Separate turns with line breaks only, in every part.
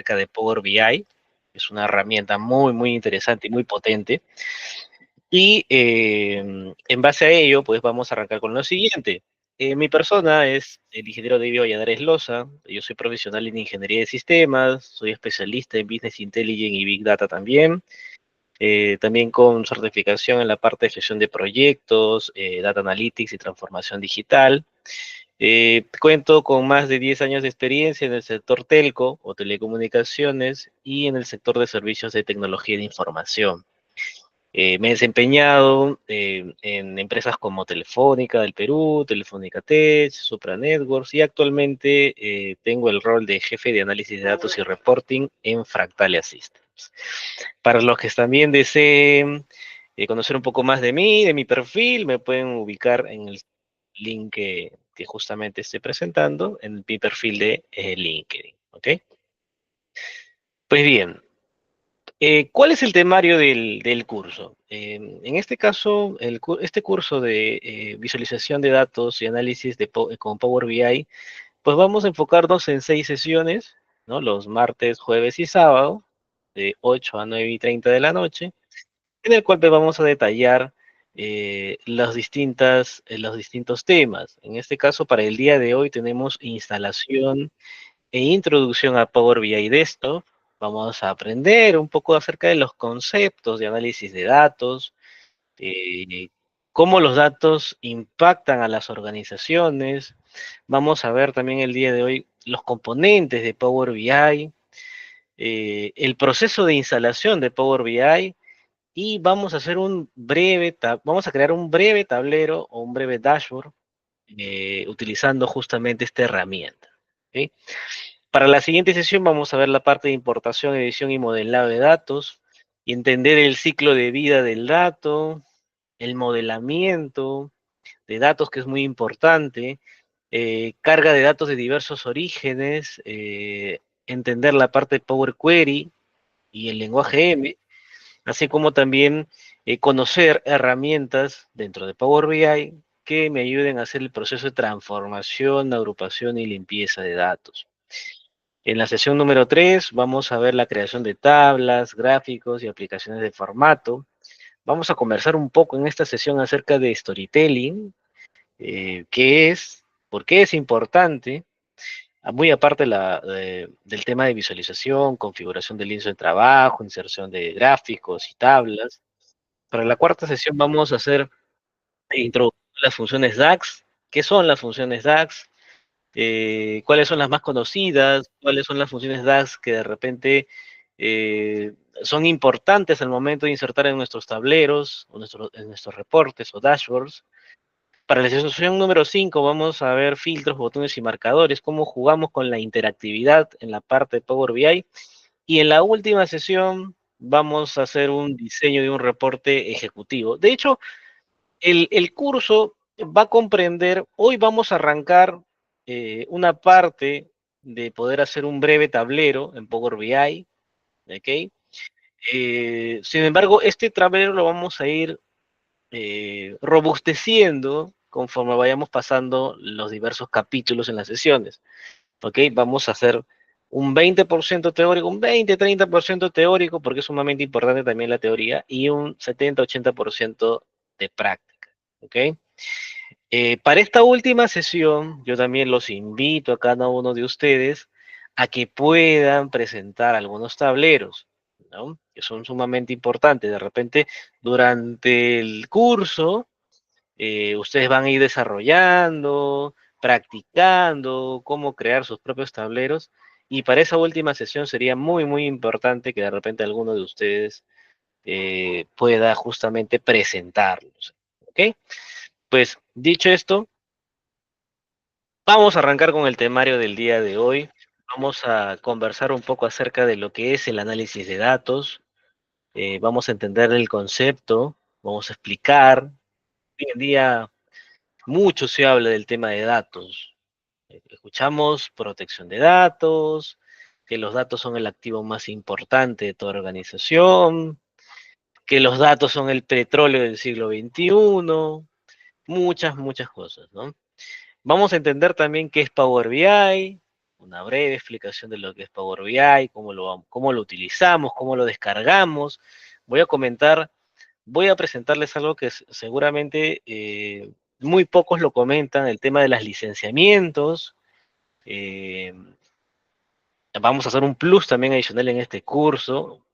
acerca de Power BI. Es una herramienta muy, muy interesante y muy potente. Y en base a ello, pues vamos a arrancar con lo siguiente. Mi persona es el ingeniero David Valladares Loza. Yo soy profesional en ingeniería de sistemas, soy especialista en Business Intelligence y Big Data también. También con certificación en la parte de gestión de proyectos, Data Analytics y transformación digital. Cuento con más de 10 años de experiencia en el sector telco o telecomunicaciones y en el sector de servicios de tecnología de información. Me he desempeñado en empresas como Telefónica del Perú, Telefónica Tech, Supra Networks y actualmente tengo el rol de jefe de análisis de datos y reporting en Fractalia Systems. Para los que también deseen conocer un poco más de mí, de mi perfil, me pueden ubicar en el link que justamente estoy presentando, en mi perfil de LinkedIn. ¿Ok? Pues bien, ¿cuál es el temario del curso? En este caso, este curso de visualización de datos y análisis con Power BI, pues vamos a enfocarnos en 6 sesiones, ¿no? Los martes, jueves y sábado, de 8 a 9:30 de la noche, en el cual pues, vamos a detallar los distintos temas. En este caso, para el día de hoy tenemos instalación e introducción a Power BI Desktop. Vamos a aprender un poco acerca de los conceptos de análisis de datos, eh, cómo los datos impactan a las organizaciones. Vamos a ver también el día de hoy los componentes de Power BI, el proceso de instalación de Power BI y vamos a hacer vamos a crear un breve tablero o un breve dashboard utilizando justamente esta herramienta. ¿Ok? Para la siguiente sesión vamos a ver la parte de importación, edición y modelado de datos y entender el ciclo de vida del dato, el modelamiento de datos, que es muy importante, carga de datos de diversos orígenes, entender la parte de Power Query y el lenguaje M, así como también conocer herramientas dentro de Power BI que me ayuden a hacer el proceso de transformación, agrupación y limpieza de datos. En la sesión número 3 vamos a ver la creación de tablas, gráficos y aplicaciones de formato. Vamos a conversar un poco en esta sesión acerca de storytelling, qué es, por qué es importante, muy aparte del tema de visualización, configuración del lienzo de trabajo, inserción de gráficos y tablas. Para la cuarta sesión vamos a hacer introducir las funciones DAX. ¿Qué son las funciones DAX? Cuáles son las más conocidas, cuáles son las funciones DAX que de repente son importantes al momento de insertar en nuestros tableros, o en nuestros reportes o dashboards. Para la sesión número 5 vamos a ver filtros, botones y marcadores, cómo jugamos con la interactividad en la parte de Power BI. Y en la última sesión vamos a hacer un diseño de un reporte ejecutivo. De hecho, el curso va a comprender, hoy vamos a arrancar una parte de poder hacer un breve tablero en Power BI, ¿ok? Sin embargo, este tablero lo vamos a ir robusteciendo conforme vayamos pasando los diversos capítulos en las sesiones, ¿ok? Vamos a hacer un 20% teórico, un 20-30% teórico, porque es sumamente importante también la teoría, y un 70-80% de práctica, ¿ok? Para esta última sesión, yo también los invito a cada uno de ustedes a que puedan presentar algunos tableros, ¿no? Que son sumamente importantes. De repente, durante el curso, ustedes van a ir desarrollando, practicando cómo crear sus propios tableros. Y para esa última sesión sería muy, muy importante que de repente alguno de ustedes pueda justamente presentarlos, ¿ok? Pues dicho esto, vamos a arrancar con el temario del día de hoy. Vamos a conversar un poco acerca de lo que es el análisis de datos. Vamos a entender el concepto, vamos a explicar. Hoy en día mucho se habla del tema de datos. Escuchamos protección de datos, que los datos son el activo más importante de toda organización, que los datos son el petróleo del siglo XXI, muchas, muchas cosas, ¿no? Vamos a entender también qué es Power BI, una breve explicación de lo que es Power BI, cómo lo utilizamos, cómo lo descargamos. Voy a comentar, voy a presentarles algo que seguramente muy pocos lo comentan, el tema de los licenciamientos. eh, Vamos a hacer un plus también adicional en este curso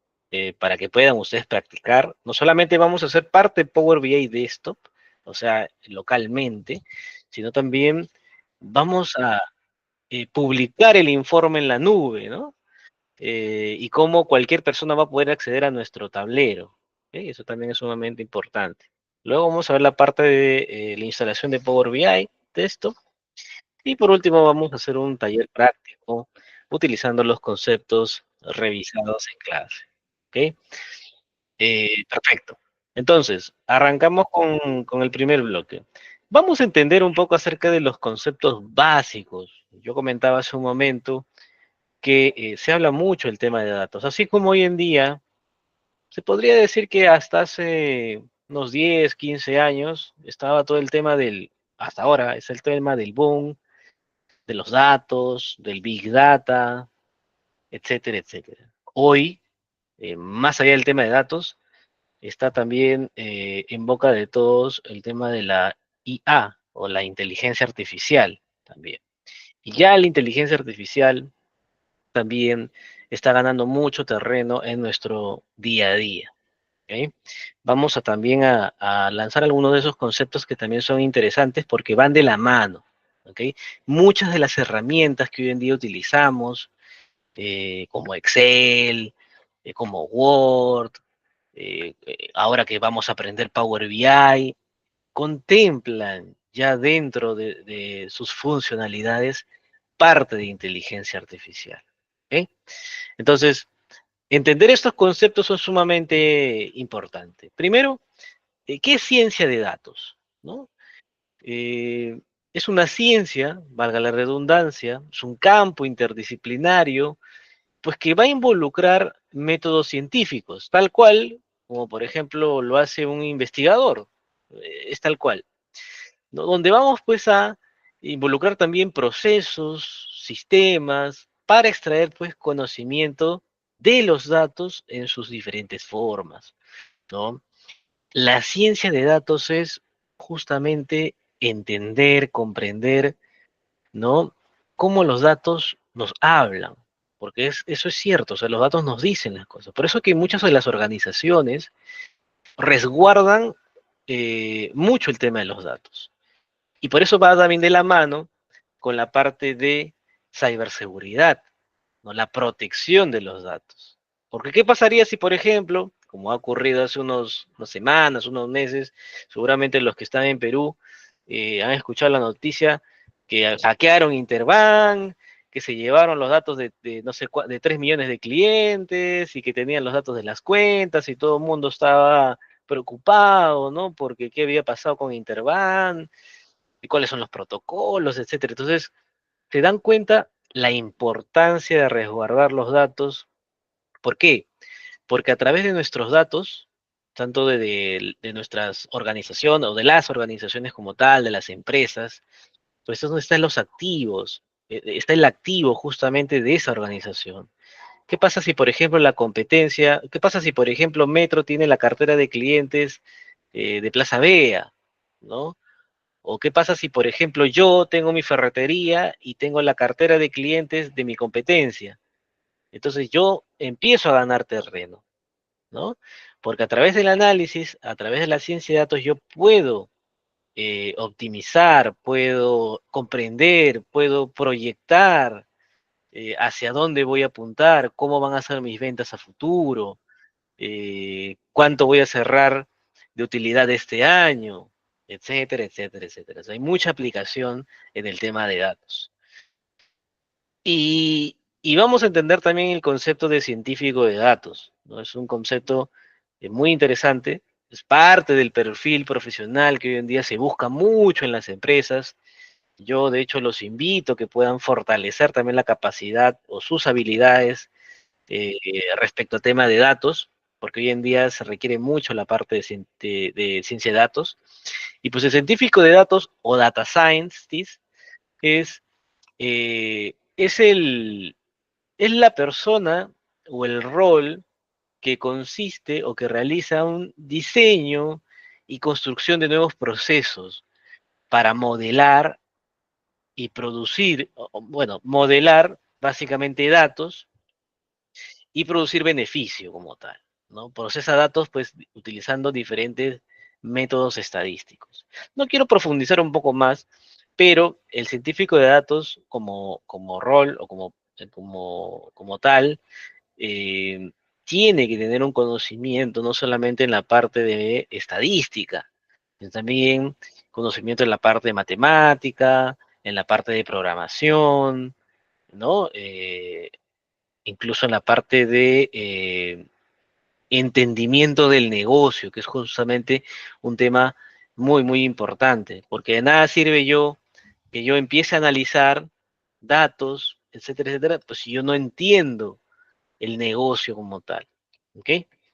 para que puedan ustedes practicar. No solamente vamos a hacer parte de Power BI Desktop, o sea, localmente, sino también vamos a publicar el informe en la nube, ¿no? Y cómo cualquier persona va a poder acceder a nuestro tablero. ¿Ok? Eso también es sumamente importante. Luego vamos a ver la parte de la instalación de Power BI Desktop. Y por último vamos a hacer un taller práctico utilizando los conceptos revisados en clase. ¿Ok? Perfecto. Entonces, arrancamos con el primer bloque. Vamos a entender un poco acerca de los conceptos básicos. Yo comentaba hace un momento que se habla mucho del tema de datos, así como hoy en día se podría decir que hasta hace unos 10, 15 años estaba todo el tema hasta ahora es el tema del boom de los datos, del Big Data, etcétera, etcétera. Hoy, más allá del tema de datos, está también en boca de todos el tema de la IA o la inteligencia artificial también. Y ya la inteligencia artificial también está ganando mucho terreno en nuestro día a día. ¿Ok? Vamos a también a lanzar algunos de esos conceptos que también son interesantes porque van de la mano. ¿Ok? Muchas de las herramientas que hoy en día utilizamos, como Excel, como Word, ahora que vamos a aprender Power BI, contemplan ya dentro de sus funcionalidades parte de inteligencia artificial. ¿Ok? Entonces, entender estos conceptos es sumamente importante. Primero, ¿qué es ciencia de datos? ¿No? Eh, es una ciencia, valga la redundancia, es un campo interdisciplinario pues que va a involucrar métodos científicos, tal cual, como por ejemplo lo hace un investigador, es tal cual, ¿no? Donde vamos pues a involucrar también procesos, sistemas, para extraer pues conocimiento de los datos en sus diferentes formas, ¿no? La ciencia de datos es justamente entender, comprender, ¿no? Cómo los datos nos hablan, porque eso es cierto, o sea, los datos nos dicen las cosas. Por eso que muchas de las organizaciones resguardan mucho el tema de los datos. Y por eso va también de la mano con la parte de ciberseguridad, ¿no? La protección de los datos. Porque ¿qué pasaría si, por ejemplo, como ha ocurrido hace unas semanas, unos meses, seguramente los que están en Perú han escuchado la noticia que hackearon Interbank, que se llevaron los datos de no sé de 3 millones de clientes y que tenían los datos de las cuentas y todo el mundo estaba preocupado, ¿no? Porque qué había pasado con Interbank y cuáles son los protocolos, etcétera. Entonces, se dan cuenta la importancia de resguardar los datos. ¿Por qué? Porque a través de nuestros datos, tanto de nuestras organizaciones o de las organizaciones como tal, de las empresas, pues es donde están los activos, está el activo justamente de esa organización. ¿Qué pasa si, por ejemplo, la competencia, qué pasa si, por ejemplo, Metro tiene la cartera de clientes de Plaza Vea, ¿no? O qué pasa si, por ejemplo, yo tengo mi ferretería y tengo la cartera de clientes de mi competencia. Entonces yo empiezo a ganar terreno, ¿no? Porque a través del análisis, a través de la ciencia de datos, yo puedo optimizar, puedo comprender, puedo proyectar hacia dónde voy a apuntar, cómo van a ser mis ventas a futuro, cuánto voy a cerrar de utilidad este año, etcétera, etcétera, etcétera. O sea, hay mucha aplicación en el tema de datos. Y vamos a entender también el concepto de científico de datos, ¿no? Es un concepto muy interesante, es parte del perfil profesional que hoy en día se busca mucho en las empresas. Yo, de hecho, los invito a que puedan fortalecer también la capacidad o sus habilidades respecto al tema de datos, porque hoy en día se requiere mucho la parte de ciencia de datos. Y pues el científico de datos o data scientist es es es la persona o el rol que consiste o que realiza un diseño y construcción de nuevos procesos para modelar y producir, bueno, modelar básicamente datos y producir beneficio como tal, ¿no? Procesa datos pues utilizando diferentes métodos estadísticos. No quiero profundizar un poco más, pero el científico de datos como rol o como tal, eh, tiene que tener un conocimiento no solamente en la parte de estadística, sino también conocimiento en la parte de matemática, en la parte de programación, ¿no? Incluso en la parte de entendimiento del negocio, que es justamente un tema muy importante, porque de nada sirve que yo empiece a analizar datos, etcétera, pues si yo no entiendo el negocio como tal. ¿Ok?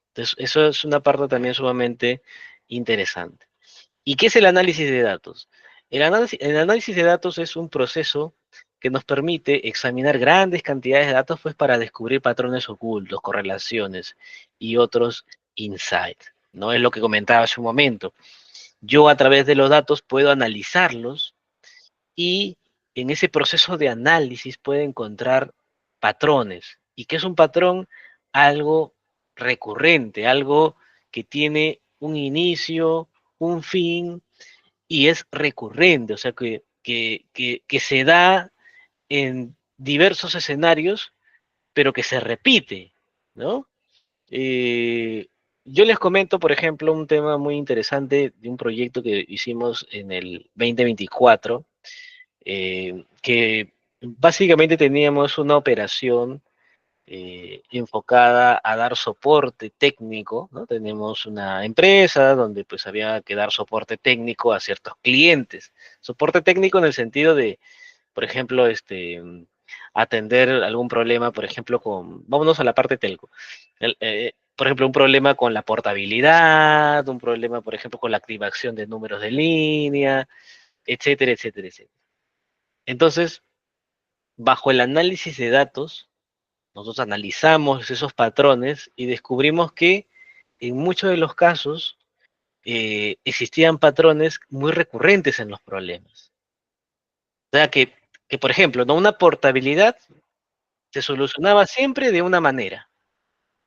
Entonces, eso es una parte también sumamente interesante. ¿Y qué es el análisis de datos? El análisis de datos es un proceso que nos permite examinar grandes cantidades de datos pues, para descubrir patrones ocultos, correlaciones y otros insights. ¿No? Es lo que comentaba hace un momento. Yo a través de los datos puedo analizarlos y en ese proceso de análisis puede encontrar patrones. ¿Y qué es un patrón? Algo recurrente, algo que tiene un inicio, un fin y es recurrente, o sea, que se da en diversos escenarios, pero que se repite, ¿no? Eh, yo les comento, por ejemplo, un tema muy interesante de un proyecto que hicimos en el 2024, que básicamente teníamos una operación enfocada a dar soporte técnico, ¿no? Tenemos una empresa donde pues había que dar soporte técnico a ciertos clientes. Soporte técnico en el sentido de, por ejemplo, atender algún problema, por ejemplo, vámonos a la parte telco. Por ejemplo, un problema con la portabilidad, un problema, por ejemplo, con la activación de números de línea, etcétera. Entonces, bajo el análisis de datos, nosotros analizamos esos patrones y descubrimos que en muchos de los casos existían patrones muy recurrentes en los problemas. O sea, por ejemplo, ¿no? Una portabilidad se solucionaba siempre de una manera.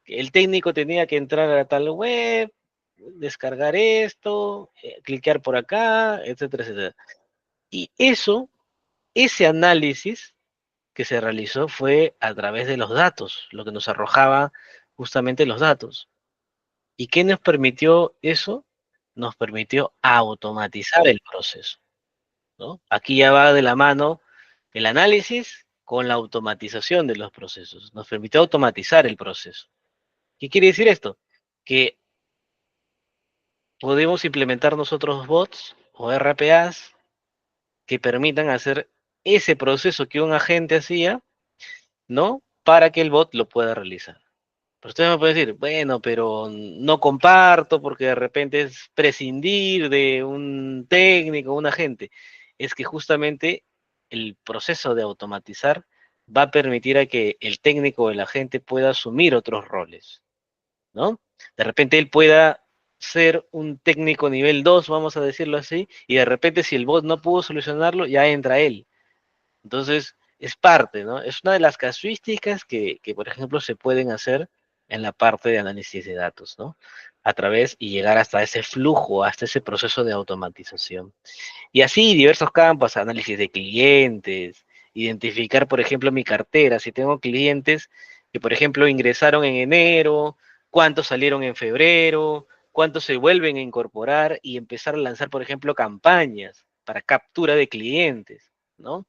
El técnico tenía que entrar a tal web, descargar esto, cliquear por acá, etcétera. Y ese análisis que se realizó fue a través de los datos, lo que nos arrojaba justamente los datos. ¿Y qué nos permitió eso? Nos permitió automatizar el proceso, ¿no? Aquí ya va de la mano el análisis con la automatización de los procesos. Nos permitió automatizar el proceso. ¿Qué quiere decir esto? Que podemos implementar nosotros bots o RPAs que permitan hacer ese proceso que un agente hacía, ¿no? Para que el bot lo pueda realizar. Pero usted me puede decir, bueno, pero no comparto porque de repente es prescindir de un técnico, un agente. Es que justamente el proceso de automatizar va a permitir a que el técnico o el agente pueda asumir otros roles, ¿no? De repente él pueda ser un técnico nivel 2, vamos a decirlo así, y de repente si el bot no pudo solucionarlo, ya entra él. Entonces, es parte, ¿no? Es una de las casuísticas por ejemplo, se pueden hacer en la parte de análisis de datos, ¿no? A través y llegar hasta ese flujo, hasta ese proceso de automatización. Y así diversos campos, análisis de clientes, identificar, por ejemplo, mi cartera, si tengo clientes que, por ejemplo, ingresaron en enero, cuántos salieron en febrero, cuántos se vuelven a incorporar y empezar a lanzar, por ejemplo, campañas para captura de clientes, ¿no?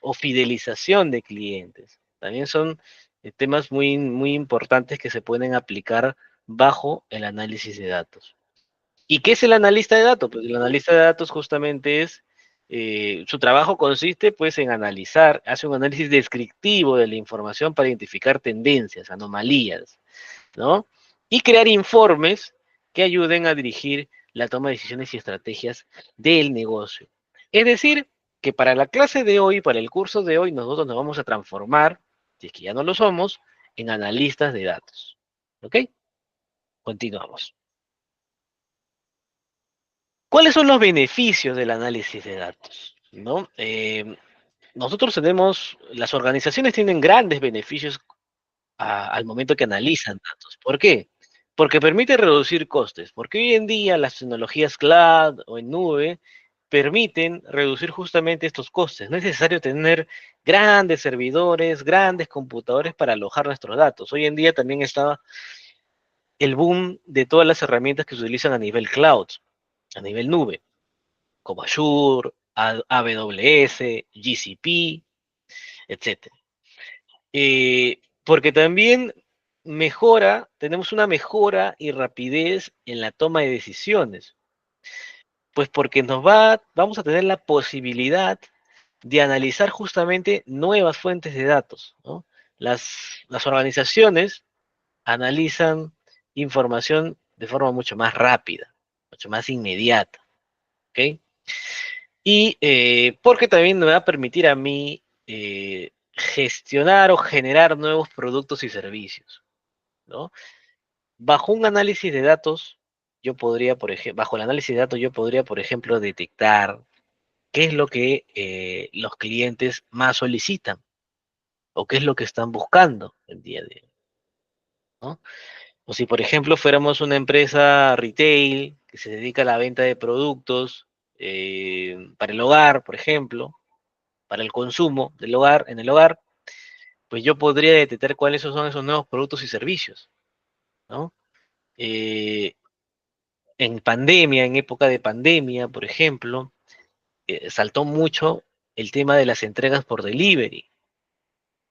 O fidelización de clientes. También son temas muy importantes que se pueden aplicar bajo el análisis de datos. ¿Y qué es el analista de datos? Pues el analista de datos justamente su trabajo consiste pues en analizar, hace un análisis descriptivo de la información para identificar tendencias, anomalías, ¿no? Y crear informes que ayuden a dirigir la toma de decisiones y estrategias del negocio. Es decir, que para la clase de hoy, para el curso de hoy, nosotros nos vamos a transformar, si es que ya no lo somos, en analistas de datos. ¿Ok? Continuamos. ¿Cuáles son los beneficios del análisis de datos? ¿No? Nosotros tenemos, las organizaciones tienen grandes beneficios al momento que analizan datos. ¿Por qué? Porque permite reducir costes, porque hoy en día las tecnologías cloud o en nube permiten reducir justamente estos costes. No es necesario tener grandes servidores, grandes computadores para alojar nuestros datos. Hoy en día también está el boom de todas las herramientas que se utilizan a nivel cloud, a nivel nube, como Azure, AWS, GCP, etcétera. Porque también tenemos una mejora y rapidez en la toma de decisiones, pues porque vamos a tener la posibilidad de analizar justamente nuevas fuentes de datos, ¿no? Las organizaciones analizan información de forma mucho más rápida, mucho más inmediata, ¿ok? Y porque también me va a permitir a mí gestionar o generar nuevos productos y servicios, ¿no? Bajo un análisis de datos, yo podría, por ejemplo, bajo el análisis de datos, yo podría, por ejemplo, detectar qué es lo que los clientes más solicitan o qué es lo que están buscando el día de hoy, ¿no? O si, por ejemplo, fuéramos una empresa retail que se dedica a la venta de productos para el hogar, por ejemplo, para el consumo del hogar, en el hogar, pues yo podría detectar cuáles son esos nuevos productos y servicios, ¿no? Eh, en pandemia, en época de pandemia, por ejemplo, saltó mucho el tema de las entregas por delivery,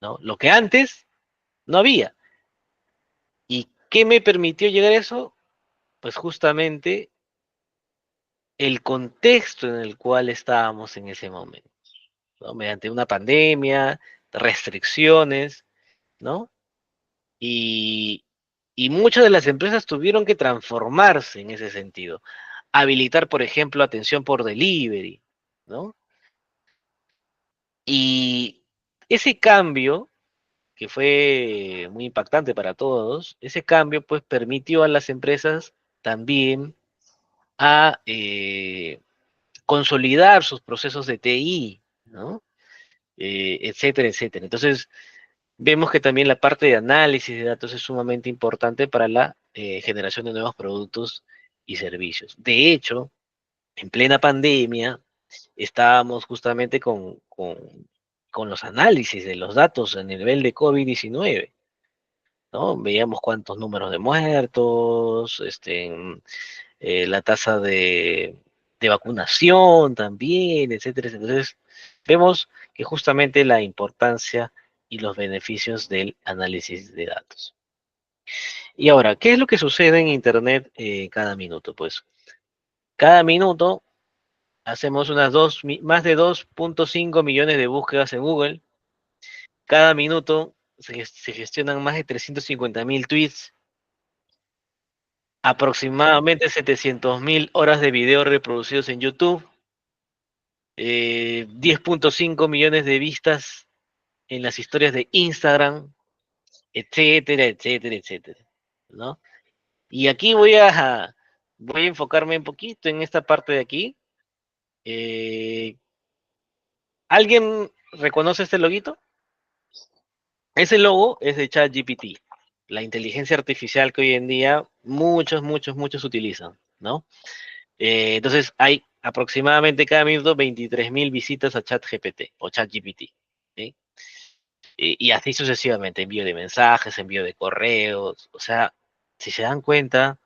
¿no? Lo que antes no había. ¿Y qué me permitió llegar a eso? Pues justamente el contexto en el cual estábamos en ese momento, ¿no? Mediante una pandemia, restricciones, ¿no? Y, y muchas de las empresas tuvieron que transformarse en ese sentido. Habilitar, por ejemplo, atención por delivery, ¿no? Y ese cambio, que fue muy impactante para todos, ese cambio pues permitió a las empresas también a consolidar sus procesos de TI, ¿no? Etcétera, etcétera. Entonces, vemos que también la parte de análisis de datos es sumamente importante para la generación de nuevos productos y servicios. De hecho, en plena pandemia, estábamos justamente con los análisis de los datos a nivel de COVID-19, ¿no? Veíamos cuántos números de muertos, la tasa de vacunación también, etcétera, etcétera. Entonces, vemos que justamente la importancia y los beneficios del análisis de datos. Y ahora, ¿qué es lo que sucede en Internet cada minuto? Pues cada minuto hacemos más de 2.5 millones de búsquedas en Google. Cada minuto se gestionan más de 350.000 tweets, aproximadamente 700.000 horas de video reproducidos en YouTube, 10.5 millones de vistas en las historias de Instagram, etcétera, etcétera, etcétera, ¿no? Y aquí voy a enfocarme un poquito en esta parte de aquí. Eh, ¿Alguien reconoce este loguito? Ese logo es de ChatGPT, la inteligencia artificial que hoy en día muchos utilizan, ¿no? Entonces hay aproximadamente cada minuto 23.000 visitas a ChatGPT o ChatGPT, ¿sí? Y así sucesivamente, envío de mensajes, envío de correos, o sea, si se dan cuenta,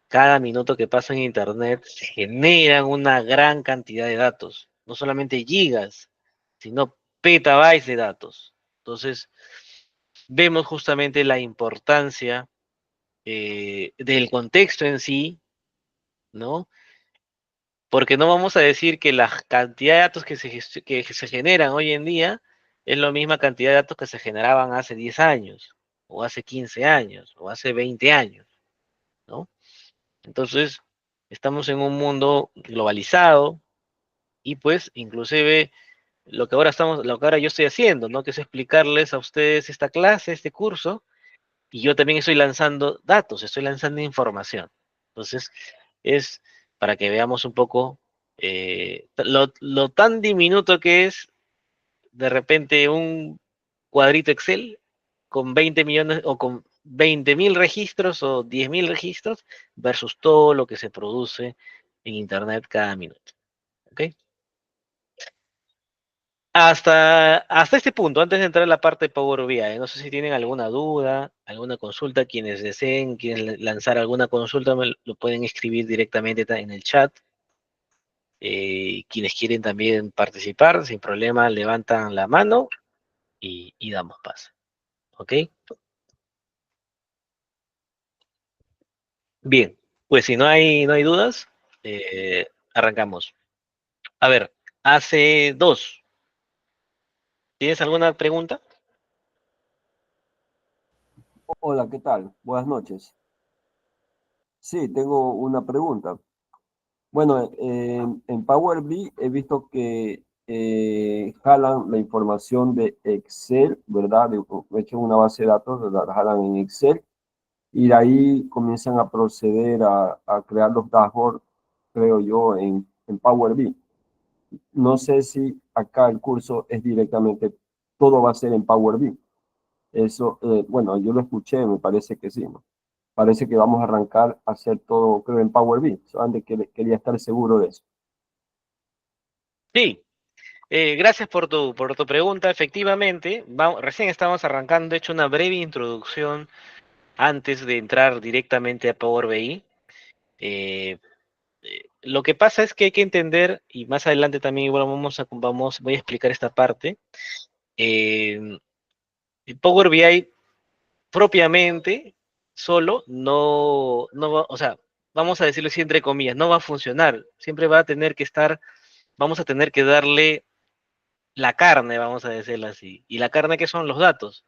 cada minuto que pasa en Internet se generan una gran cantidad de datos, no solamente gigas, sino petabytes de datos. Entonces, vemos justamente la importancia del contexto en sí, ¿no? Porque no vamos a decir que la cantidad de datos que se generan hoy en día es la misma cantidad de datos que se generaban hace 10 años, o hace 15 años, o hace 20 años, ¿no? Entonces, estamos en un mundo globalizado, Y pues, inclusive, lo que ahora yo estoy haciendo, ¿no? Que es explicarles a ustedes esta clase, este curso, y yo también estoy lanzando datos, estoy lanzando información. Entonces, es para que veamos un poco lo tan diminuto que es de repente un cuadrito Excel con 20 millones o con 20.000 registros o 10.000 registros versus todo lo que se produce en Internet cada minuto. ¿Ok? Hasta este punto, antes de entrar a la parte de Power BI, no sé si tienen alguna duda, alguna consulta, quienes deseen, quieren lanzar alguna consulta, lo pueden escribir directamente en el chat. Quienes quieren también participar, sin problema, levantan la mano y damos paso. ¿Ok? Bien, pues si no hay dudas, arrancamos. A ver, hace dos. ¿Tienes alguna pregunta?
Hola, ¿qué tal? Buenas noches. Sí, tengo una pregunta. Bueno, en Power BI he visto que jalan la información de Excel, ¿verdad? De hecho, una base de datos, la jalan en Excel y de ahí comienzan a proceder a crear los dashboards, creo yo, en Power BI. No sé si acá el curso es directamente, todo va a ser en Power BI. Eso, bueno, yo lo escuché, me parece que sí, ¿no? Parece que vamos a arrancar a hacer todo, creo, en Power BI. Solamente quería estar seguro de eso.
Sí, gracias por tu pregunta. Efectivamente, recién estamos arrancando, he hecho una breve introducción antes de entrar directamente a Power BI. Eh, lo que pasa es que hay que entender, y más adelante también igual voy a explicar esta parte. eh, Power BI propiamente, solo, no va, o sea, vamos a decirlo así entre comillas, no va a funcionar. Siempre va a tener que estar, vamos a tener que darle la carne, vamos a decirlo así. ¿Y la carne qué son los datos?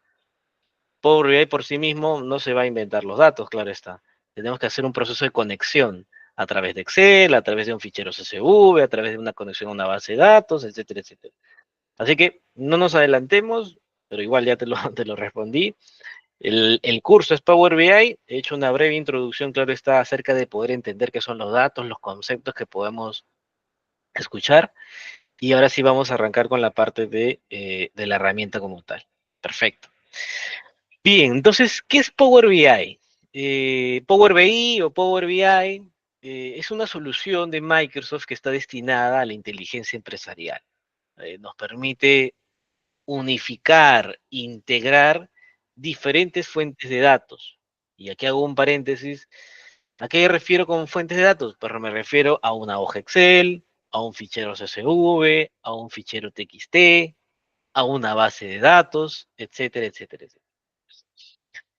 Power BI por sí mismo no se va a inventar los datos, claro está. Tenemos que hacer un proceso de conexión a través de Excel, a través de un fichero CSV, a través de una conexión a una base de datos, etcétera, etcétera. Así que no nos adelantemos, pero igual ya te lo respondí. El curso es Power BI, he hecho una breve introducción, claro está, acerca de poder entender qué son los datos, los conceptos que podemos escuchar, y ahora sí vamos a arrancar con la parte de la herramienta como tal. Perfecto. Bien, entonces, ¿qué es Power BI? Power BI o Power BI es una solución de Microsoft que está destinada a la inteligencia empresarial. Nos permite unificar, integrar diferentes fuentes de datos. Y aquí hago un paréntesis. ¿A qué me refiero con fuentes de datos? Pues me refiero a una hoja Excel, a un fichero CSV, a un fichero TXT, a una base de datos, etcétera, etcétera, etcétera.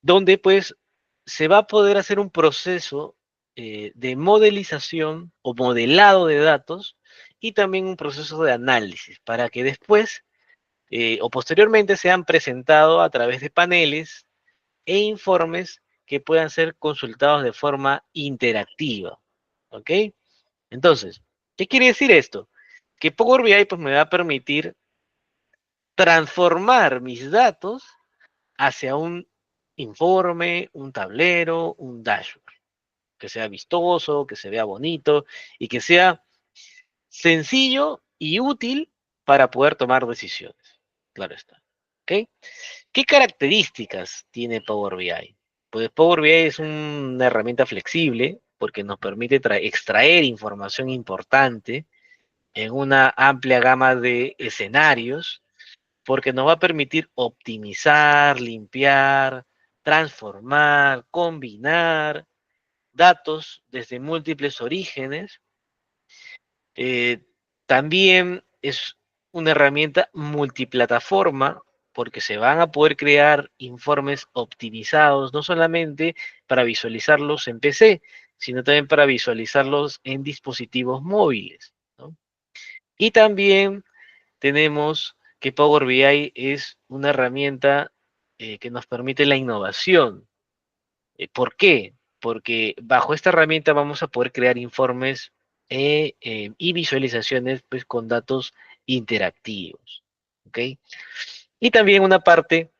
Donde pues se va a poder hacer un proceso de modelización o modelado de datos y también un proceso de análisis para que después o posteriormente sean presentados a través de paneles e informes que puedan ser consultados de forma interactiva. ¿Ok? Entonces, ¿qué quiere decir esto? Que Power BI pues, me va a permitir transformar mis datos hacia un informe, un tablero, un dashboard, que sea vistoso, que se vea bonito y que sea sencillo y útil para poder tomar decisiones. Claro está. ¿Ok? ¿Qué características tiene Power BI? Pues Power BI es una herramienta flexible porque nos permite extraer información importante en una amplia gama de escenarios, porque nos va a permitir optimizar, limpiar, transformar, combinar datos desde múltiples orígenes. Eh, También es una herramienta multiplataforma porque se van a poder crear informes optimizados, no solamente para visualizarlos en PC, sino también para visualizarlos en dispositivos móviles, ¿no? Y también tenemos que Power BI es una herramienta que nos permite la innovación. ¿Por qué? Porque bajo esta herramienta vamos a poder crear informes y visualizaciones pues, con datos interactivos. ¿Ok? Y también una parte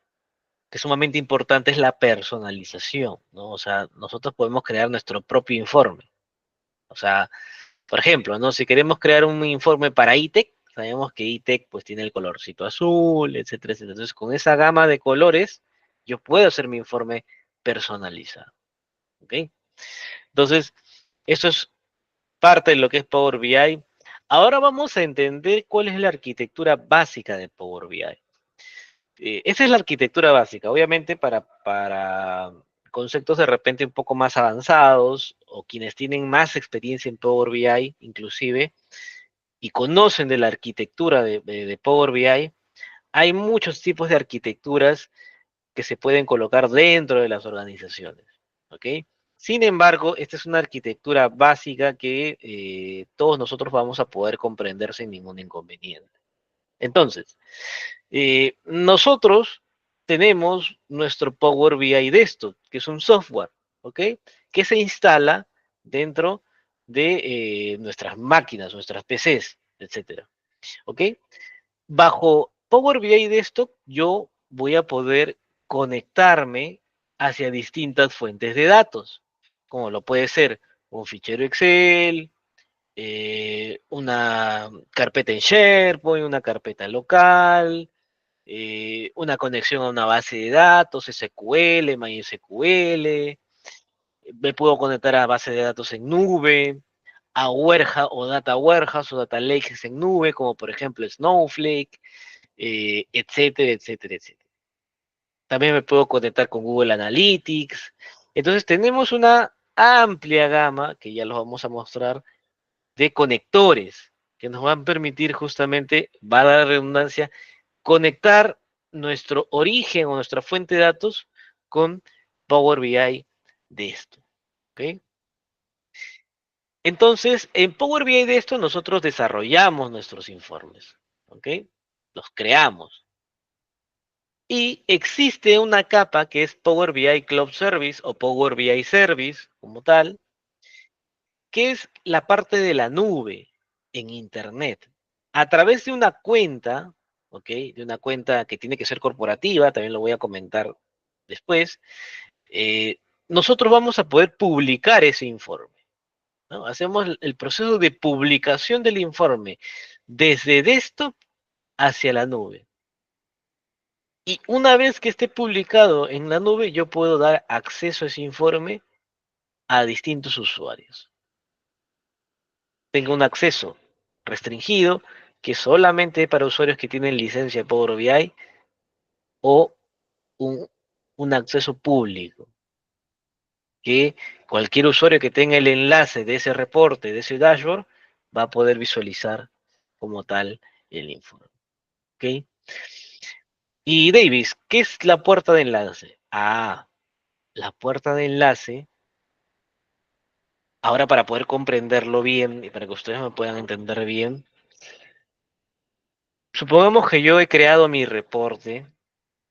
que es sumamente importante es la personalización, ¿no? O sea, nosotros podemos crear nuestro propio informe. O sea, por ejemplo, ¿no? Si queremos crear un informe para ITEC, sabemos que ITEC pues tiene el colorcito azul, etcétera, etcétera. Entonces, con esa gama de colores, yo puedo hacer mi informe personalizado. ¿Ok? Entonces, eso es parte de lo que es Power BI. Ahora vamos a entender cuál es la arquitectura básica de Power BI. Esa es la arquitectura básica. Obviamente para conceptos de repente un poco más avanzados o quienes tienen más experiencia en Power BI inclusive y conocen de la arquitectura de Power BI, hay muchos tipos de arquitecturas que se pueden colocar dentro de las organizaciones. ¿Ok? Sin embargo, esta es una arquitectura básica que todos nosotros vamos a poder comprender sin ningún inconveniente. Entonces, nosotros tenemos nuestro Power BI Desktop, que es un software, ¿ok? Que se instala dentro de nuestras máquinas, nuestras PCs, etcétera, ¿ok? Bajo Power BI Desktop yo voy a poder conectarme hacia distintas fuentes de datos, como lo puede ser un fichero Excel, una carpeta en SharePoint, una carpeta local, una conexión a una base de datos, SQL, MySQL, me puedo conectar a base de datos en nube, a Warehouse o Data Warehouse o Data Lakes en nube, como por ejemplo Snowflake, etcétera, etcétera, etcétera. También me puedo conectar con Google Analytics. Entonces tenemos una amplia gama, que ya los vamos a mostrar, de conectores que nos van a permitir justamente, va a dar redundancia, conectar nuestro origen o nuestra fuente de datos con Power BI de esto. ¿Ok? Entonces, en Power BI de esto nosotros desarrollamos nuestros informes. ¿Ok? Los creamos. Y existe una capa que es Power BI Cloud Service o Power BI Service como tal, que es la parte de la nube en Internet. A través de una cuenta, ¿ok? De una cuenta que tiene que ser corporativa, también lo voy a comentar después, eh, nosotros vamos a poder publicar ese informe, ¿no? Hacemos el proceso de publicación del informe desde desktop hacia la nube. Y una vez que esté publicado en la nube, yo puedo dar acceso a ese informe a distintos usuarios. Tengo un acceso restringido que solamente para usuarios que tienen licencia Power BI o un, un acceso público, que cualquier usuario que tenga el enlace de ese reporte, de ese dashboard, va a poder visualizar como tal el informe. ¿Ok? Y Davis, ¿qué es la puerta de enlace? Ah, la puerta de enlace, ahora para poder comprenderlo bien y para que ustedes me puedan entender bien, supongamos que yo he creado mi reporte,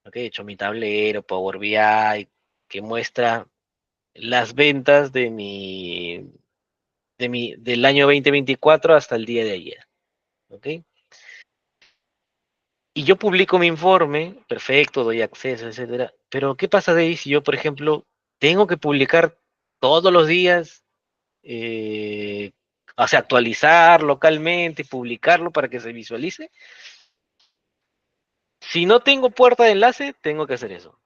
¿ok? He hecho mi tablero, Power BI, que muestra las ventas del año 2024 hasta el día de ayer, ¿ok? Y yo publico mi informe, perfecto, doy acceso, etcétera. Pero, ¿qué pasa de ahí si yo, por ejemplo, tengo que publicar todos los días, eh, o sea, actualizar localmente, publicarlo para que se visualice? Si no tengo puerta de enlace, tengo que hacer eso.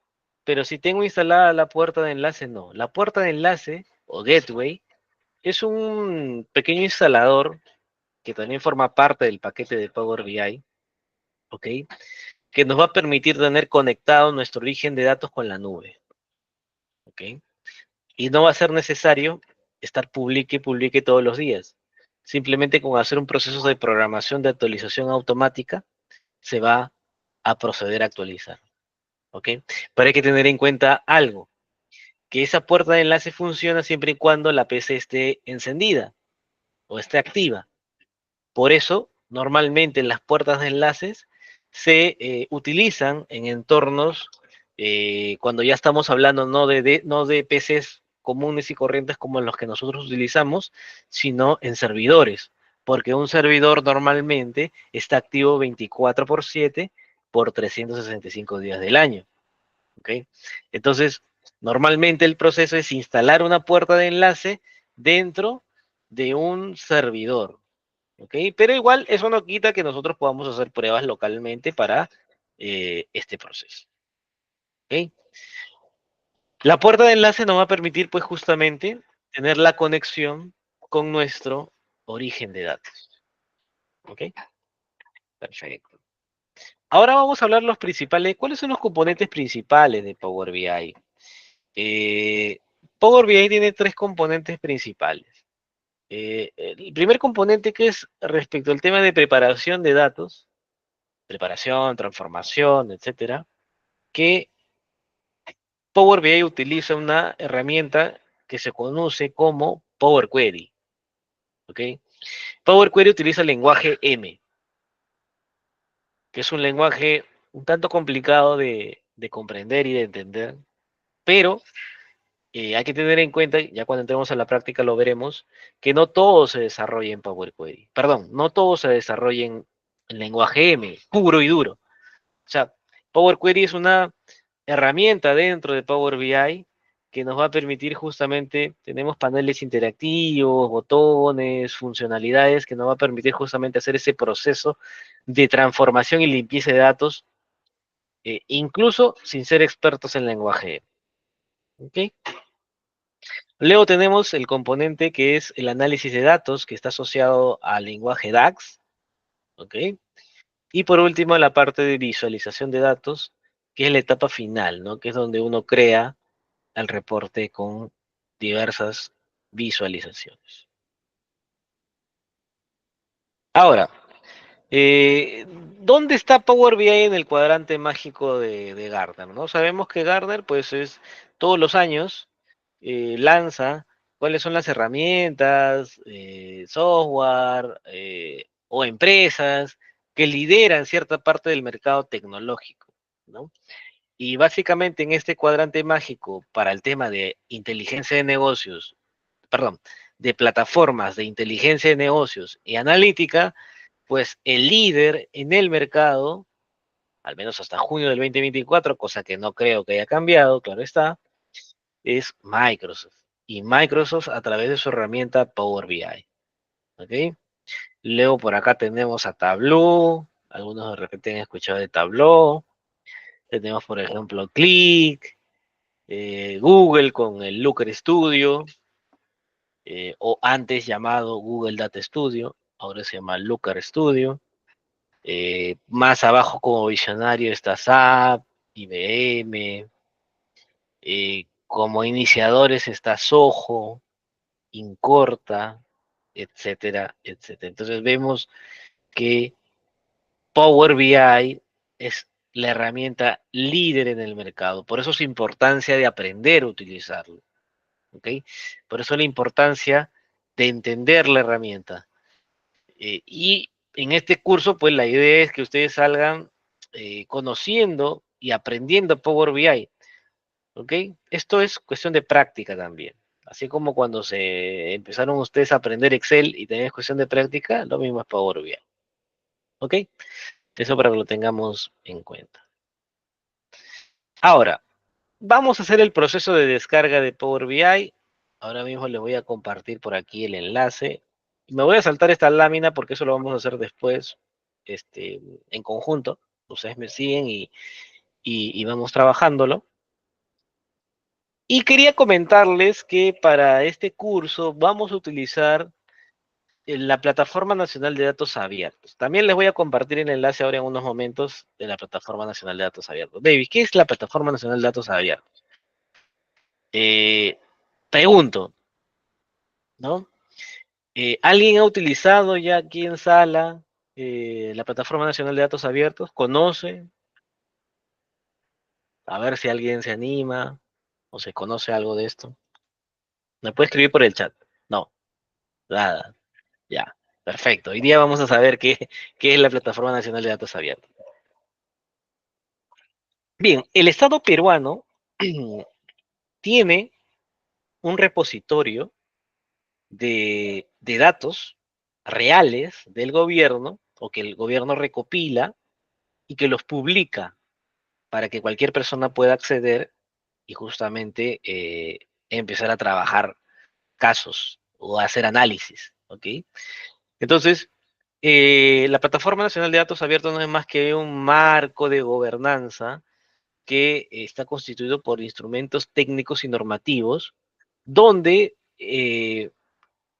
Pero si tengo instalada la puerta de enlace, no. La puerta de enlace o gateway es un pequeño instalador que también forma parte del paquete de Power BI, ¿ok? Que nos va a permitir tener conectado nuestro origen de datos con la nube, ¿ok? Y no va a ser necesario estar publique y publique todos los días. Simplemente con hacer un proceso de programación de actualización automática, se va a proceder a actualizar, ¿ok? Pero hay que tener en cuenta algo, que esa puerta de enlace funciona siempre y cuando la PC esté encendida o esté activa. Por eso, normalmente las puertas de enlaces se utilizan en entornos cuando ya estamos hablando no de PCs comunes y corrientes como los que nosotros utilizamos, sino en servidores, porque un servidor normalmente está activo 24/7 por 365 días del año. ¿Okay? Entonces, normalmente el proceso es instalar una puerta de enlace dentro de un servidor. ¿Okay? Pero igual eso no quita que nosotros podamos hacer pruebas localmente para este proceso. ¿Okay? La puerta de enlace nos va a permitir, pues, justamente tener la conexión con nuestro origen de datos. ¿Ok? Perfecto. Ahora vamos a hablar los principales, ¿cuáles son los componentes principales de Power BI? Eh, Power BI tiene tres componentes principales. El primer componente que es respecto al tema de preparación de datos, preparación, transformación, etcétera, que Power BI utiliza una herramienta que se conoce como Power Query. ¿Ok? Power Query utiliza el lenguaje M, que es un lenguaje un tanto complicado de comprender y de entender, pero hay que tener en cuenta, ya cuando entremos a la práctica lo veremos, que no todo se desarrolla en Power Query. Perdón, no todo se desarrolla en lenguaje M, puro y duro. O sea, Power Query es una herramienta dentro de Power BI que nos va a permitir justamente, tenemos paneles interactivos, botones, funcionalidades que nos va a permitir justamente hacer ese proceso de transformación y limpieza de datos, incluso sin ser expertos en lenguaje. ¿Ok? Luego tenemos el componente que es el análisis de datos, que está asociado al lenguaje DAX. ¿Ok? Y por último, la parte de visualización de datos, que es la etapa final, ¿no? Que es donde uno crea el reporte con diversas visualizaciones. Ahora, ¿dónde está Power BI en el cuadrante mágico de Gartner? ¿No? Sabemos que Gartner, pues, es todos los años lanza cuáles son las herramientas, software o empresas que lideran cierta parte del mercado tecnológico, ¿no? Y básicamente en este cuadrante mágico para el tema de inteligencia de negocios, perdón, de plataformas de inteligencia de negocios y analítica, pues el líder en el mercado, al menos hasta junio del 2024, cosa que no creo que haya cambiado, claro está, es Microsoft. Y Microsoft a través de su herramienta Power BI. ¿Ok? Luego por acá tenemos a Tableau, algunos de repente han escuchado de Tableau. Tenemos por ejemplo Click, Google con el Looker Studio, o antes llamado Google Data Studio, ahora se llama Looker Studio. Más abajo como visionario está SAP, IBM, como iniciadores está Soho, Incorta, etcétera, etcétera. Entonces vemos que Power BI es la herramienta líder en el mercado, por eso su importancia de aprender a utilizarlo, ¿ok? Por eso la importancia de entender la herramienta. Y en este curso, pues la idea es que ustedes salgan conociendo y aprendiendo Power BI, ¿ok? Esto es cuestión de práctica también. Así como cuando se empezaron ustedes a aprender Excel y tenían cuestión de práctica, lo mismo es Power BI, ¿ok? Eso para que lo tengamos en cuenta. Ahora, vamos a hacer el proceso de descarga de Power BI. Ahora mismo les voy a compartir por aquí el enlace. Me voy a saltar esta lámina porque eso lo vamos a hacer después en conjunto. Ustedes me siguen y vamos trabajándolo. Y quería comentarles que para este curso vamos a utilizar la Plataforma Nacional de Datos Abiertos. También les voy a compartir el enlace ahora en unos momentos de la Plataforma Nacional de Datos Abiertos. David, ¿qué es la Plataforma Nacional de Datos Abiertos? Eh, Pregunto, ¿no? ¿Alguien ha utilizado ya aquí en sala la Plataforma Nacional de Datos Abiertos? ¿Conoce? A ver si alguien se anima o se conoce algo de esto. ¿Me puede escribir por el chat? No, nada. Ya, perfecto. Hoy día vamos a saber qué es la Plataforma Nacional de Datos Abiertos. Bien, el Estado peruano tiene un repositorio de datos reales del gobierno o que el gobierno recopila y que los publica para que cualquier persona pueda acceder y justamente empezar a trabajar casos o hacer análisis, ¿ok? Entonces, la Plataforma Nacional de Datos Abiertos no es más que un marco de gobernanza que está constituido por instrumentos técnicos y normativos donde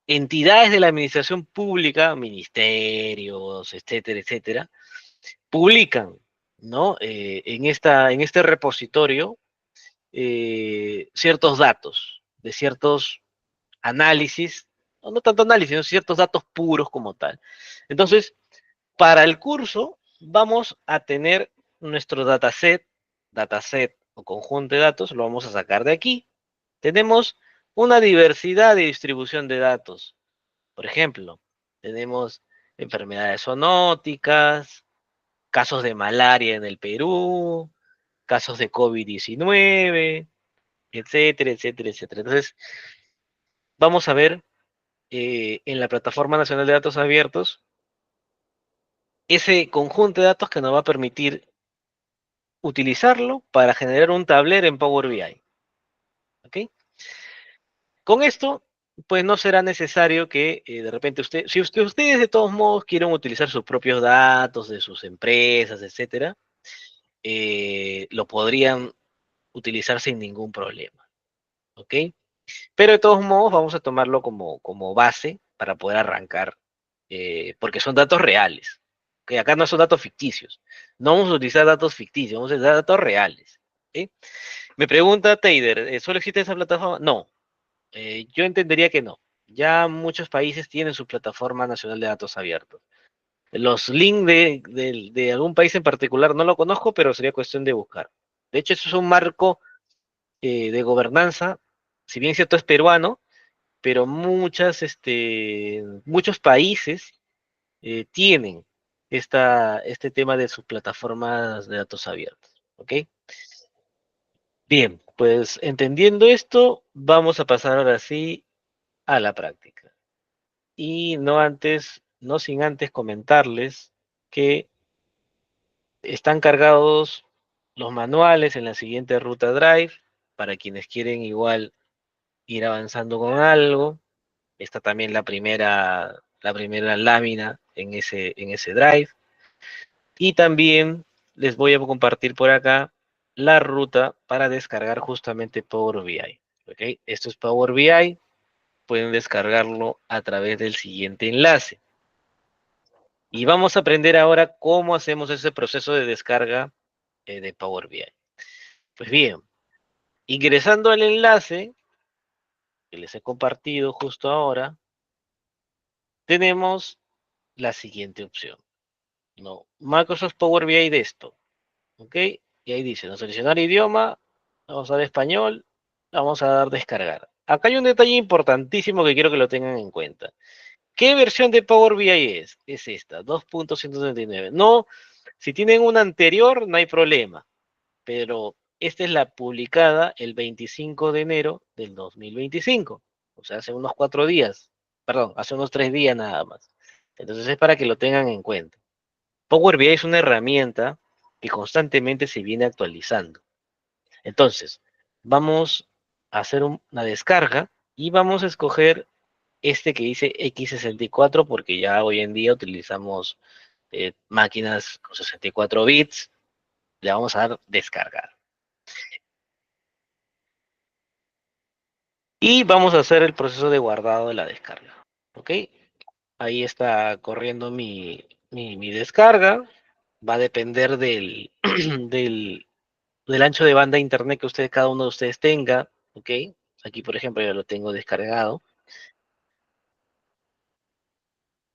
entidades de la administración pública, ministerios, etcétera, etcétera, publican, ¿no? En este repositorio ciertos datos de ciertos análisis, no tanto análisis, sino ciertos datos puros como tal. Entonces, para el curso vamos a tener nuestro dataset o conjunto de datos, lo vamos a sacar de aquí. Tenemos una diversidad de distribución de datos. Por ejemplo, tenemos enfermedades zoonóticas, casos de malaria en el Perú, casos de COVID-19, etcétera, etcétera, etcétera. Entonces, vamos a ver en la Plataforma Nacional de Datos Abiertos ese conjunto de datos que nos va a permitir utilizarlo para generar un tablero en Power BI. ¿Ok? Con esto, pues no será necesario que de repente ustedes de todos modos quieren utilizar sus propios datos de sus empresas, etcétera, lo podrían utilizar sin ningún problema. ¿Ok? Pero de todos modos vamos a tomarlo como base para poder arrancar, porque son datos reales. Que acá no son datos ficticios. No vamos a utilizar datos ficticios, vamos a utilizar datos reales. ¿Sí? Me pregunta Teider, ¿solo existe esa plataforma? No, yo entendería que no. Ya muchos países tienen su plataforma nacional de datos abiertos. Los links de algún país en particular no lo conozco, pero sería cuestión de buscar. De hecho, eso es un marco de gobernanza, si bien cierto es peruano, pero muchos países tienen este tema de sus plataformas de datos abiertos. ¿Ok? Bien, pues entendiendo esto, vamos a pasar ahora sí a la práctica. Y no sin antes comentarles que están cargados los manuales en la siguiente ruta Drive para quienes quieren igual ir avanzando con algo. Está también la primera lámina en ese Drive. Y también les voy a compartir por acá la ruta para descargar justamente Power BI. ¿Ok? Esto es Power BI. Pueden descargarlo a través del siguiente enlace. Y vamos a aprender ahora cómo hacemos ese proceso de descarga de Power BI. Pues bien, ingresando al enlace que les he compartido justo ahora, tenemos la siguiente opción. No, Microsoft Power BI Desktop. ¿Ok? Y ahí dice, no seleccionar idioma, vamos a dar español, vamos a dar descargar. Acá hay un detalle importantísimo que quiero que lo tengan en cuenta. ¿Qué versión de Power BI es? Es esta, 2.139. No, si tienen una anterior, no hay problema, pero esta es la publicada el 25 de enero del 2025. O sea, hace unos 4 días, perdón, hace unos 3 días nada más. Entonces es para que lo tengan en cuenta. Power BI es una herramienta que constantemente se viene actualizando. Entonces, vamos a hacer una descarga y vamos a escoger este que dice X64 porque ya hoy en día utilizamos máquinas con 64 bits. Le vamos a dar descargar. Y vamos a hacer el proceso de guardado de la descarga. ¿Ok? Ahí está corriendo mi descarga. Va a depender del, del ancho de banda de internet que cada uno de ustedes tenga. ¿Ok? Aquí, por ejemplo, yo lo tengo descargado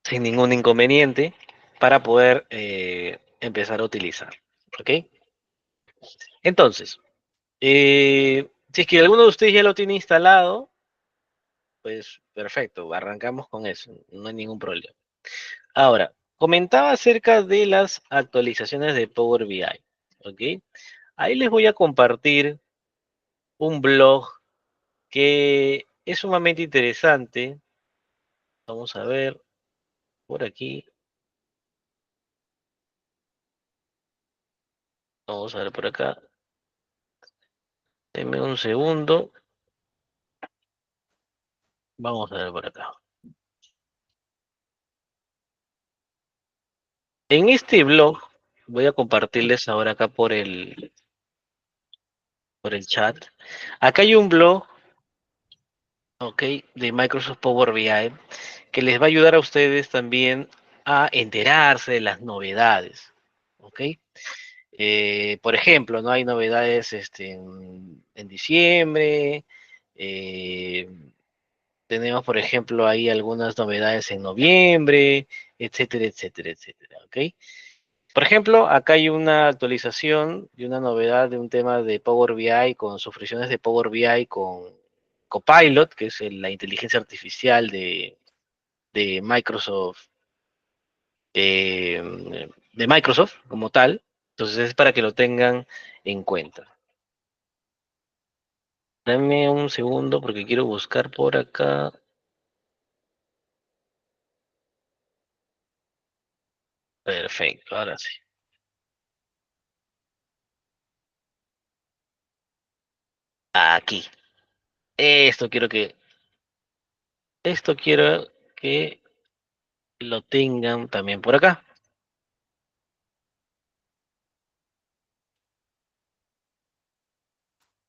sin ningún inconveniente para poder empezar a utilizar. ¿Ok? Entonces, si es que alguno de ustedes ya lo tiene instalado, pues perfecto, arrancamos con eso, no hay ningún problema. Ahora, comentaba acerca de las actualizaciones de Power BI, ¿ok? Ahí les voy a compartir un blog que es sumamente interesante. Vamos a ver por aquí. Vamos a ver por acá. Denme un segundo. Vamos a ver por acá. En este blog, voy a compartirles ahora acá por el chat. Acá hay un blog, ok, de Microsoft Power BI que les va a ayudar a ustedes también a enterarse de las novedades, ok. Por ejemplo, no hay novedades en diciembre. eh, Tenemos, por ejemplo, ahí algunas novedades en noviembre, etcétera, etcétera, etcétera, ¿ok? Por ejemplo, acá hay una actualización y una novedad de un tema de Power BI con sus funciones de Power BI con Copilot, que es la inteligencia artificial de Microsoft, de Microsoft como tal. Entonces es para que lo tengan en cuenta. Dame un segundo porque quiero buscar por acá. Perfecto, ahora sí. Aquí. Esto quiero que, esto quiero que lo tengan también por acá.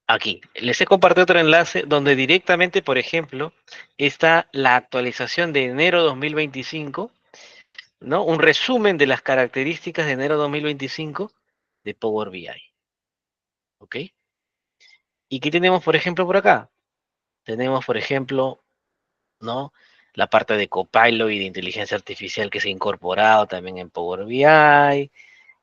Aquí. Les he compartido otro enlace donde directamente, por ejemplo, está la actualización de enero 2025, ¿no? Un resumen de las características de enero 2025 de Power BI. ¿Ok? ¿Y qué tenemos, por ejemplo, por acá? Tenemos, por ejemplo, ¿no? La parte de Copilot y de inteligencia artificial que se ha incorporado también en Power BI,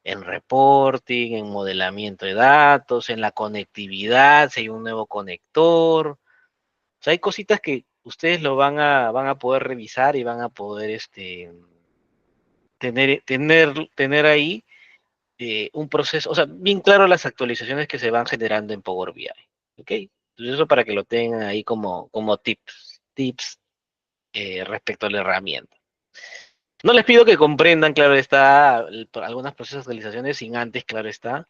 en reporting, en modelamiento de datos, en la conectividad, si hay un nuevo conector. O sea, hay cositas que ustedes van a poder revisar y van a poder tener ahí un proceso, o sea, bien claro las actualizaciones que se van generando en Power BI. ¿Ok? Entonces eso para que lo tengan ahí como tips respecto a la herramienta. No les pido que comprendan, claro está, algunas procesos de actualizaciones sin antes, claro está,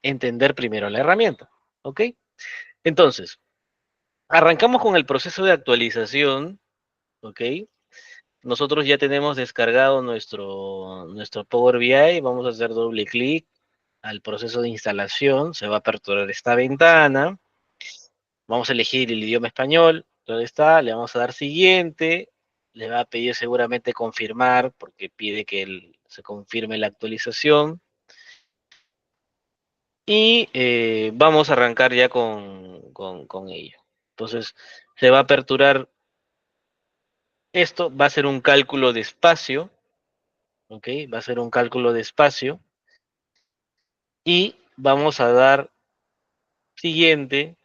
entender primero la herramienta. ¿Ok? Entonces, arrancamos con el proceso de actualización. ¿Ok? Nosotros ya tenemos descargado nuestro Power BI. Vamos a hacer doble clic al proceso de instalación. Se va a aperturar esta ventana. Vamos a elegir el idioma español. ¿Dónde está? Le vamos a dar siguiente. Le va a pedir seguramente confirmar porque pide que se confirme la actualización. Y vamos a arrancar ya con ello. Entonces, se va a aperturar esto, va a ser un cálculo de espacio, ¿ok? Va a ser un cálculo de espacio y vamos a dar siguiente.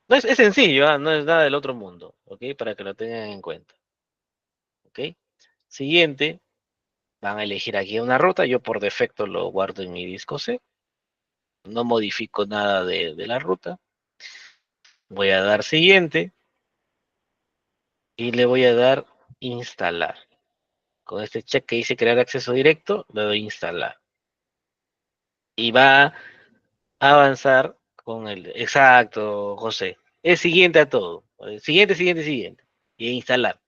No es sencillo, ¿ah? No es nada del otro mundo, ¿ok? Para que lo tengan en cuenta, ¿ok? Siguiente, van a elegir aquí una ruta, yo por defecto lo guardo en mi disco C, no modifico nada de la ruta, voy a dar siguiente y le voy a dar instalar. Con este check que dice crear acceso directo, le doy instalar. Y va a avanzar con el, exacto, José. Es siguiente a todo. Siguiente, siguiente, siguiente. Y instalar.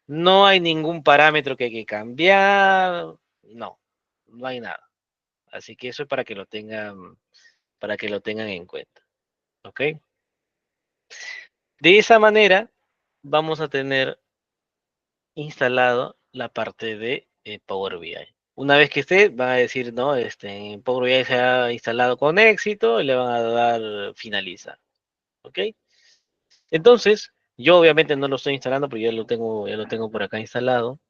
No hay ningún parámetro que hay que cambiar. No, no hay nada. Así que eso es para que lo tengan en cuenta. ¿Ok? De esa manera vamos a tener instalado la parte de Power BI. Una vez que esté, van a decir, no, en Power BI se ha instalado con éxito y le van a dar finalizar. ¿Ok? Entonces, yo obviamente no lo estoy instalando, pero ya lo tengo por acá instalado.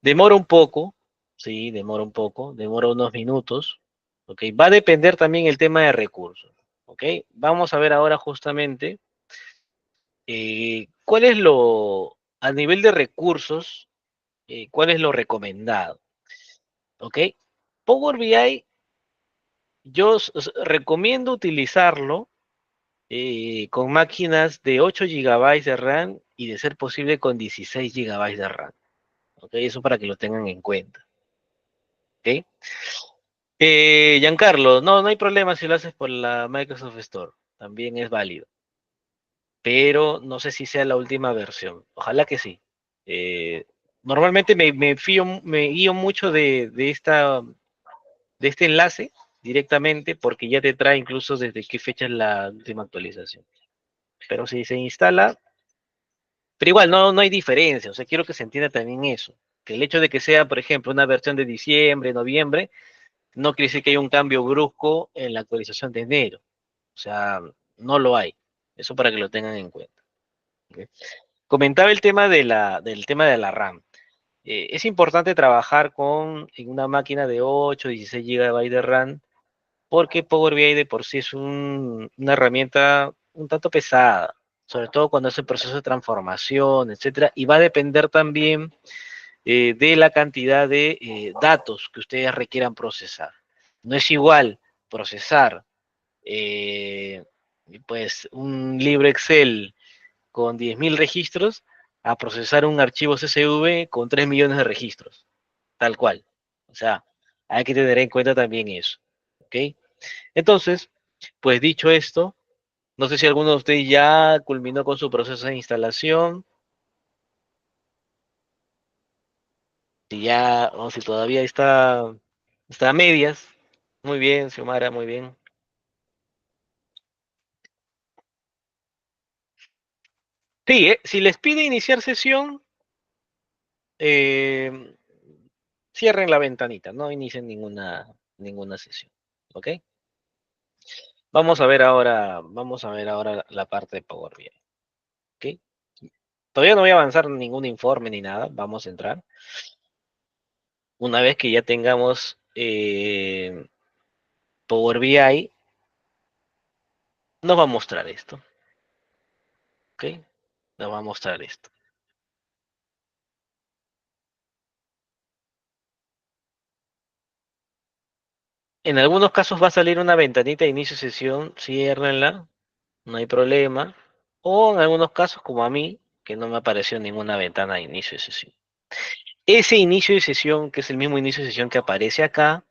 Demora un poco, sí, demora un poco, demora unos minutos, ¿ok? Va a depender también el tema de recursos, ¿ok? Vamos a ver ahora justamente cuál es a nivel de recursos, cuál es lo recomendado, ¿ok? Power BI, yo recomiendo utilizarlo con máquinas de 8 gigabytes de RAM y de ser posible con 16 gigabytes de RAM. ¿Ok? Eso para que lo tengan en cuenta. ¿Ok? Giancarlo, no hay problema si lo haces por la Microsoft Store. También es válido. Pero no sé si sea la última versión. Ojalá que sí. Eh, Normalmente me guío mucho de este enlace directamente porque ya te trae incluso desde qué fecha es la última actualización. Pero si se instala, pero igual no hay diferencia, o sea, quiero que se entienda también eso, que el hecho de que sea, por ejemplo, una versión de diciembre, noviembre, no quiere decir que haya un cambio brusco en la actualización de enero, o sea, no lo hay, eso para que lo tengan en cuenta. ¿Ok? Comentaba el tema del tema de la RAM. Es importante trabajar en una máquina de 8, 16 GB de RAM porque Power BI de por sí es una herramienta un tanto pesada, sobre todo cuando es el proceso de transformación, etcétera, y va a depender también de la cantidad de datos que ustedes requieran procesar. No es igual procesar eh, pues un libro Excel con 10.000 registros a procesar un archivo CSV con 3 millones de registros, tal cual. O sea, hay que tener en cuenta también eso. ¿Ok? Entonces, pues dicho esto, no sé si alguno de ustedes ya culminó con su proceso de instalación, si ya, o si todavía está a medias. Muy bien, Xiomara, muy bien. Sí, si les pide iniciar sesión, eh, cierren la ventanita, no inicien ninguna sesión. ¿Ok? Vamos a ver ahora la parte de Power BI. ¿Ok? Todavía no voy a avanzar ningún informe ni nada, vamos a entrar. Una vez que ya tengamos Power BI, nos va a mostrar esto, ¿ok? Nos va a mostrar esto. En algunos casos va a salir una ventanita de inicio de sesión, ciérrenla, no hay problema. O en algunos casos, como a mí, que no me apareció ninguna ventana de inicio de sesión. Ese inicio de sesión, que es el mismo inicio de sesión que aparece acá,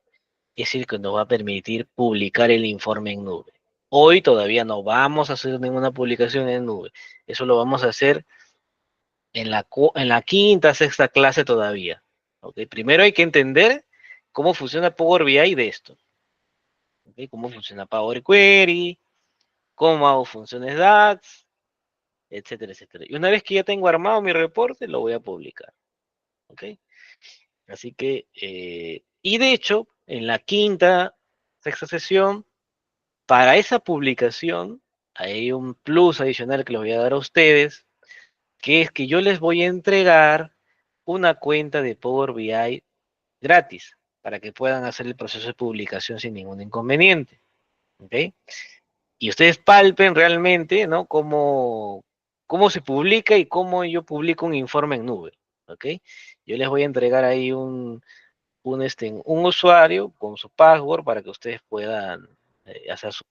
es el que nos va a permitir publicar el informe en nube. Hoy todavía no vamos a hacer ninguna publicación en nube. Eso lo vamos a hacer en la quinta, sexta clase todavía. ¿Ok? Primero hay que entender cómo funciona Power BI de esto. ¿Ok? Cómo funciona Power Query, cómo hago funciones DAX, etcétera, etcétera. Y una vez que ya tengo armado mi reporte, lo voy a publicar. ¿Ok? Así que, y de hecho, en la quinta, sexta sesión, para esa publicación, hay un plus adicional que les voy a dar a ustedes, que es que yo les voy a entregar una cuenta de Power BI gratis para que puedan hacer el proceso de publicación sin ningún inconveniente. ¿Ok? Y ustedes palpen realmente, ¿no? Cómo se publica y cómo yo publico un informe en nube. ¿Ok? Yo les voy a entregar ahí un usuario con su password para que ustedes puedan hacer su...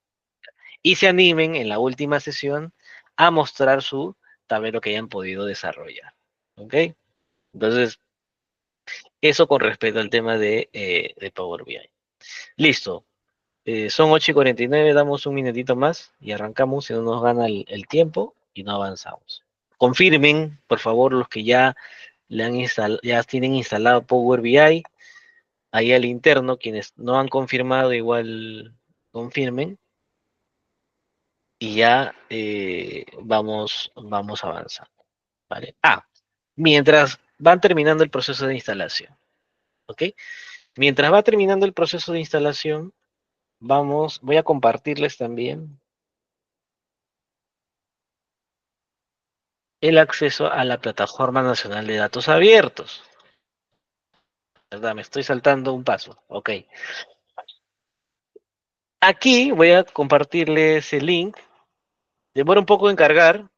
Y se animen en la última sesión a mostrar su tablero que hayan podido desarrollar. ¿Ok? Entonces, eso con respecto al tema de Power BI. Listo. Son 8:49, damos un minutito más y arrancamos, si no nos gana el tiempo y no avanzamos. Confirmen, por favor, los que ya tienen instalado Power BI, ahí al interno, quienes no han confirmado, igual confirmen y ya vamos avanzando. ¿Vale? Mientras van terminando el proceso de instalación, ¿ok? Mientras va terminando el proceso de instalación, voy a compartirles también el acceso a la Plataforma Nacional de Datos Abiertos. ¿Verdad? Me estoy saltando un paso. Ok. Aquí voy a compartirles el link. Demora un poco en cargar.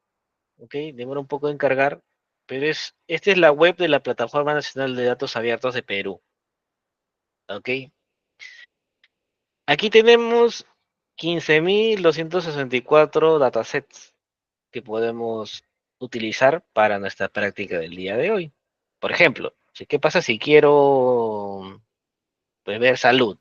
Ok. Demora un poco en cargar. Pero esta es la web de la Plataforma Nacional de Datos Abiertos de Perú. Ok. Aquí tenemos 15.264 datasets que podemos utilizar para nuestra práctica del día de hoy. Por ejemplo, ¿qué pasa si quiero pues, ver salud?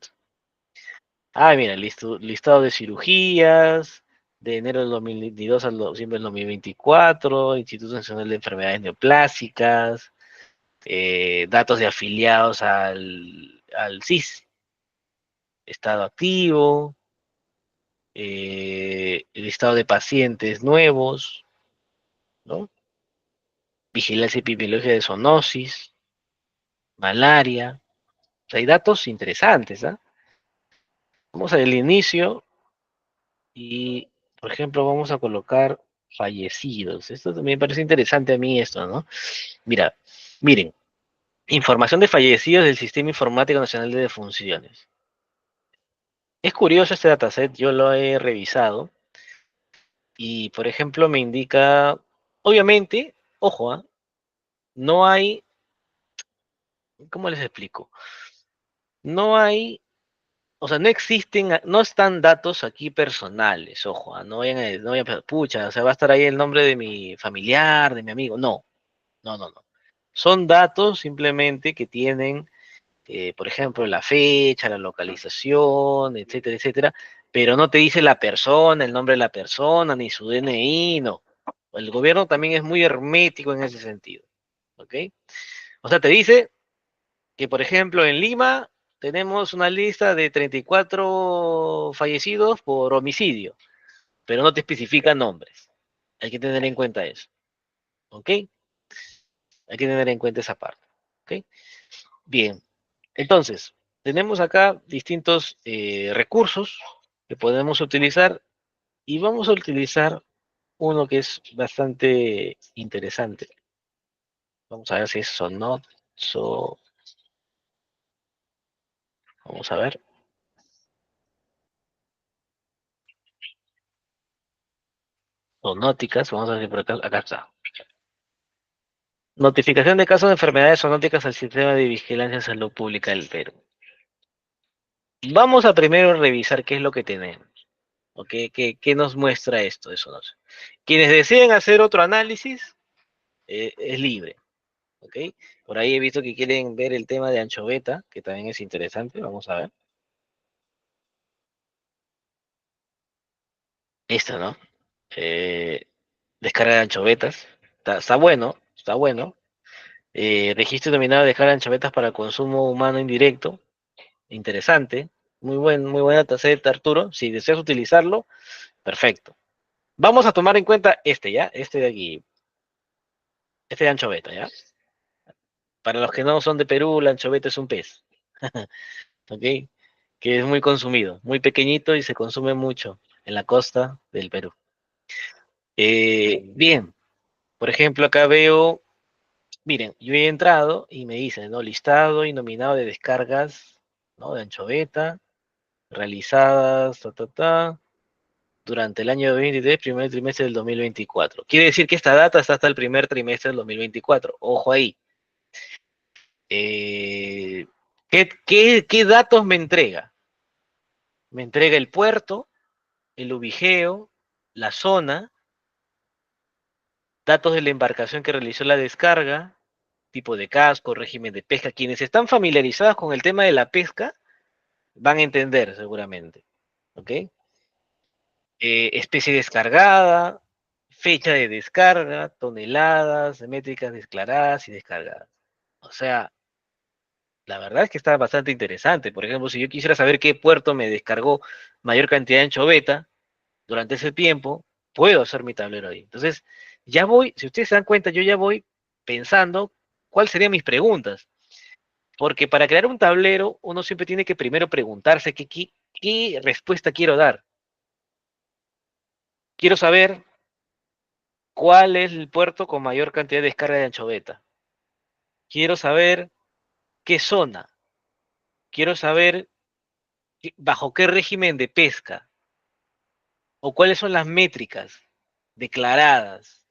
Ah, mira, listado de cirugías, de enero del 2022 al diciembre del 2024, Instituto Nacional de Enfermedades Neoplásicas, datos de afiliados al CIS, estado activo, el listado de pacientes nuevos, ¿no? Vigilancia epidemiológica de zoonosis, malaria. O sea, hay datos interesantes, ¿ah? Vamos al inicio y, por ejemplo, vamos a colocar fallecidos. Esto también parece interesante a mí esto, ¿no? Mira, miren, información de fallecidos del Sistema Informático Nacional de Defunciones. Es curioso este dataset, yo lo he revisado y, por ejemplo, me indica, obviamente, ojo, ¿ah? No hay, ¿cómo les explico? No hay, o sea, no existen, no están datos aquí personales, ojo, no vayan a, no vayan a, pucha, o sea, va a estar ahí el nombre de mi familiar, de mi amigo, no, no, no, no. Son datos simplemente que tienen, por ejemplo, la fecha, la localización, etcétera, etcétera, pero no te dice la persona, el nombre de la persona, ni su DNI, no. El gobierno también es muy hermético en ese sentido, ¿ok? O sea, te dice que, por ejemplo, en Lima tenemos una lista de 34 fallecidos por homicidio, pero no te especifica nombres. Hay que tener en cuenta eso, ¿ok? Hay que tener en cuenta esa parte, ¿ok? Bien, entonces, tenemos acá distintos recursos que podemos utilizar y vamos a utilizar uno que es bastante interesante. Vamos a ver si es Sonot, vamos a ver, Sonóticas, vamos a ver si por acá está. Notificación de casos de enfermedades zoonóticas al Sistema de Vigilancia de Salud Pública del Perú. Vamos a primero revisar qué es lo que tenemos. ¿Ok? ¿Qué nos muestra esto de zoonosis? Quienes deseen hacer otro análisis, es libre. ¿Ok? Por ahí he visto que quieren ver el tema de anchoveta, que también es interesante. Vamos a ver. Esto, ¿no? Eh, Descarga de anchovetas. Está bueno, está bueno. Registro denominado de descarga de anchovetas para consumo humano indirecto. Interesante. Muy buena dataset, Arturo. Si deseas utilizarlo, perfecto. Vamos a tomar en cuenta este, ¿ya? Este de aquí. Este de anchoveta, ¿ya? Para los que no son de Perú, la anchoveta es un pez. ¿Ok? Que es muy consumido, muy pequeñito y se consume mucho en la costa del Perú. Bien, por ejemplo, acá veo, miren, yo he entrado y me dice, ¿no? Listado y nominado de descargas, ¿no? De anchoveta, realizadas, durante el año 2023, primer trimestre del 2024. Quiere decir que esta data está hasta el primer trimestre del 2024. Ojo ahí. Eh, ¿Qué datos me entrega? Me entrega el puerto, el ubigeo, la zona, datos de la embarcación que realizó la descarga, tipo de casco, régimen de pesca. Quienes están familiarizados con el tema de la pesca van a entender seguramente. ¿Ok? Especie descargada, fecha de descarga, toneladas, métricas declaradas y descargadas. O sea, la verdad es que está bastante interesante. Por ejemplo, si yo quisiera saber qué puerto me descargó mayor cantidad de anchoveta durante ese tiempo, puedo hacer mi tablero ahí. Entonces, ya voy, si ustedes se dan cuenta, yo ya voy pensando cuáles serían mis preguntas. Porque para crear un tablero, uno siempre tiene que primero preguntarse qué respuesta quiero dar. Quiero saber cuál es el puerto con mayor cantidad de descarga de anchoveta. Quiero saber qué zona. Quiero saber bajo qué régimen de pesca o cuáles son las métricas declaradas,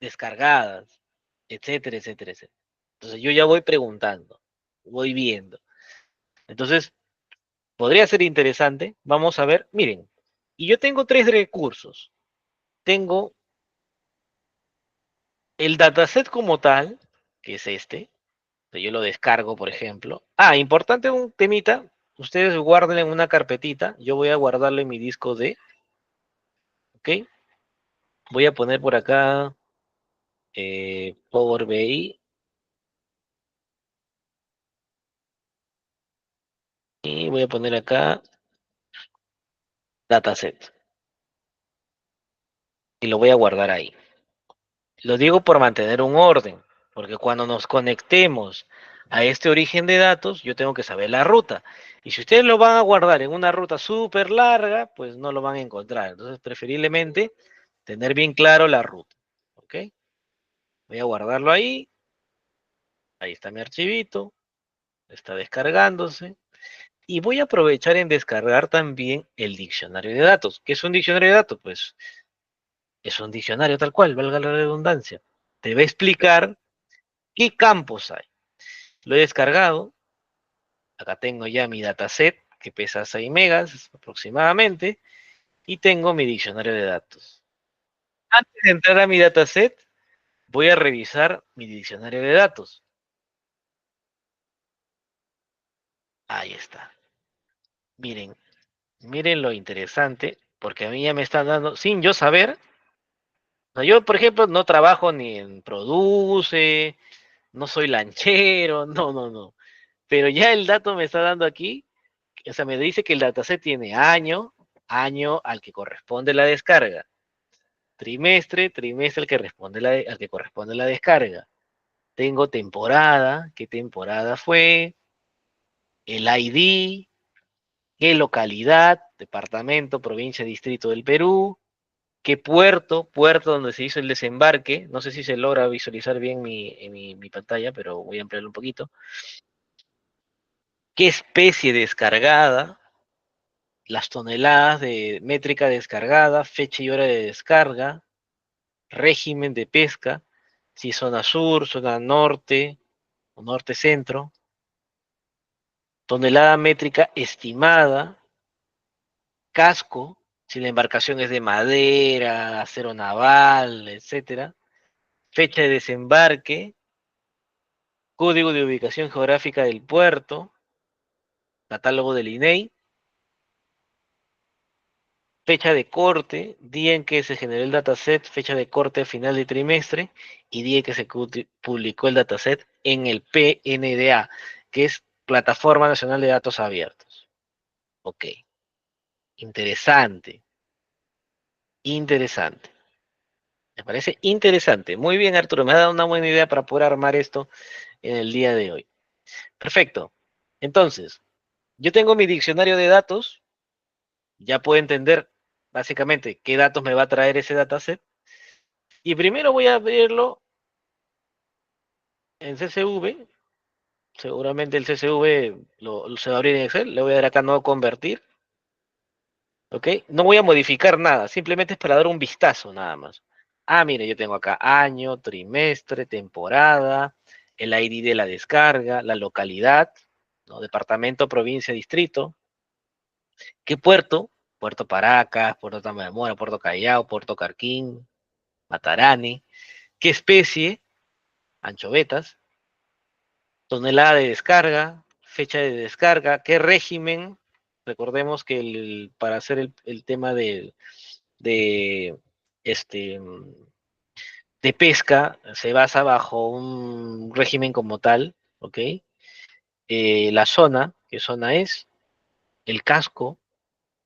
descargadas, etcétera, etcétera, etcétera. Entonces yo ya voy preguntando, voy viendo. Entonces, podría ser interesante. Vamos a ver, miren, y yo tengo tres recursos. Tengo el dataset como tal, que es este, que yo lo descargo, por ejemplo. Ah, importante un temita, ustedes guarden en una carpetita, yo voy a guardarlo en mi disco D, ¿ok? Voy a poner por acá Power BI y voy a poner acá dataset y lo voy a guardar ahí. Lo digo por mantener un orden, porque cuando nos conectemos a este origen de datos, yo tengo que saber la ruta. Y si ustedes lo van a guardar en una ruta súper larga, pues no lo van a encontrar. Entonces, preferiblemente, tener bien claro la ruta. ¿Ok? Voy a guardarlo ahí. Ahí está mi archivito. Está descargándose. Y voy a aprovechar en descargar también el diccionario de datos. ¿Qué es un diccionario de datos? Pues es un diccionario tal cual, valga la redundancia. Te va a explicar qué campos hay. Lo he descargado. Acá tengo ya mi dataset que pesa 6 megas aproximadamente y tengo mi diccionario de datos. Antes de entrar a mi dataset, voy a revisar mi diccionario de datos. Ahí está. Miren, miren lo interesante, porque a mí ya me están dando, sin yo saber, o sea, yo por ejemplo no trabajo ni en Produce, no soy lanchero, no, no, no. Pero ya el dato me está dando aquí, o sea, me dice que el dataset tiene año, año al que corresponde la descarga. Trimestre, trimestre al que corresponde la descarga. Tengo temporada, qué temporada fue, el ID, qué localidad, departamento, provincia, distrito del Perú, qué puerto, puerto donde se hizo el desembarque. No sé si se logra visualizar bien mi pantalla, pero voy a ampliarlo un poquito. Qué especie descargada, las toneladas de métrica descargada, fecha y hora de descarga, régimen de pesca, si zona sur, zona norte o norte centro, tonelada métrica estimada, casco, si la embarcación es de madera, acero naval, etcétera, fecha de desembarque, código de ubicación geográfica del puerto, catálogo del INEI, fecha de corte, día en que se generó el dataset, fecha de corte a final de trimestre y día en que se publicó el dataset en el PNDA, que es Plataforma Nacional de Datos Abiertos. Ok, interesante, interesante. Me parece interesante. Muy bien, Arturo, me ha dado una buena idea para poder armar esto en el día de hoy. Perfecto. Entonces, yo tengo mi diccionario de datos, ya puedo entender básicamente qué datos me va a traer ese dataset. Y primero voy a abrirlo en CSV, seguramente el CSV se va a abrir en Excel, le voy a dar acá no convertir, ¿ok? No voy a modificar nada, simplemente es para dar un vistazo nada más. Ah, mire, yo tengo acá año, trimestre, temporada, el ID de la descarga, la localidad, ¿no? Departamento, provincia, distrito. ¿Qué puerto? Puerto Paracas, Puerto Tambaramora, Puerto Callao, Puerto Carquín, Matarani. ¿Qué especie? Anchovetas. Tonelada de descarga, fecha de descarga, qué régimen. Recordemos que para hacer el tema de, este, de pesca se basa bajo un régimen como tal, ¿ok? La zona, ¿qué zona es? El casco,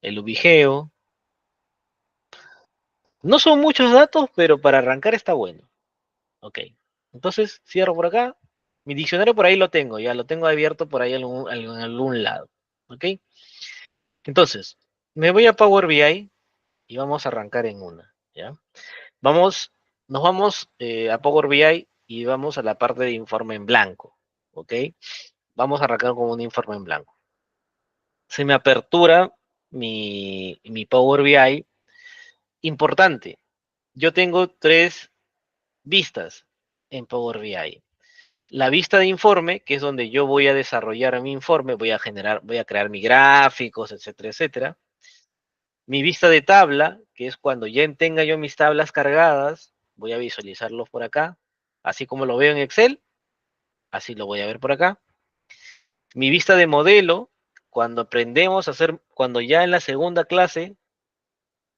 el ubigeo. No son muchos datos, pero para arrancar está bueno. Ok. Entonces, cierro por acá. Mi diccionario por ahí lo tengo, ya lo tengo abierto por ahí en algún lado. ¿Ok? Entonces, me voy a Power BI y vamos a arrancar en una, ¿ya? Vamos, nos vamos a Power BI y vamos a la parte de informe en blanco, ¿ok? Vamos a arrancar con un informe en blanco. Se me apertura mi Power BI. Importante, yo tengo tres vistas en Power BI. la vista de informe, que es donde yo voy a desarrollar mi informe, voy a crear mis gráficos, etcétera, etcétera. Mi vista de tabla, que es cuando ya tenga yo mis tablas cargadas, voy a visualizarlos por acá, así como lo veo en Excel, así lo voy a ver por acá. Mi vista de modelo, cuando aprendemos a hacer, cuando ya en la segunda clase,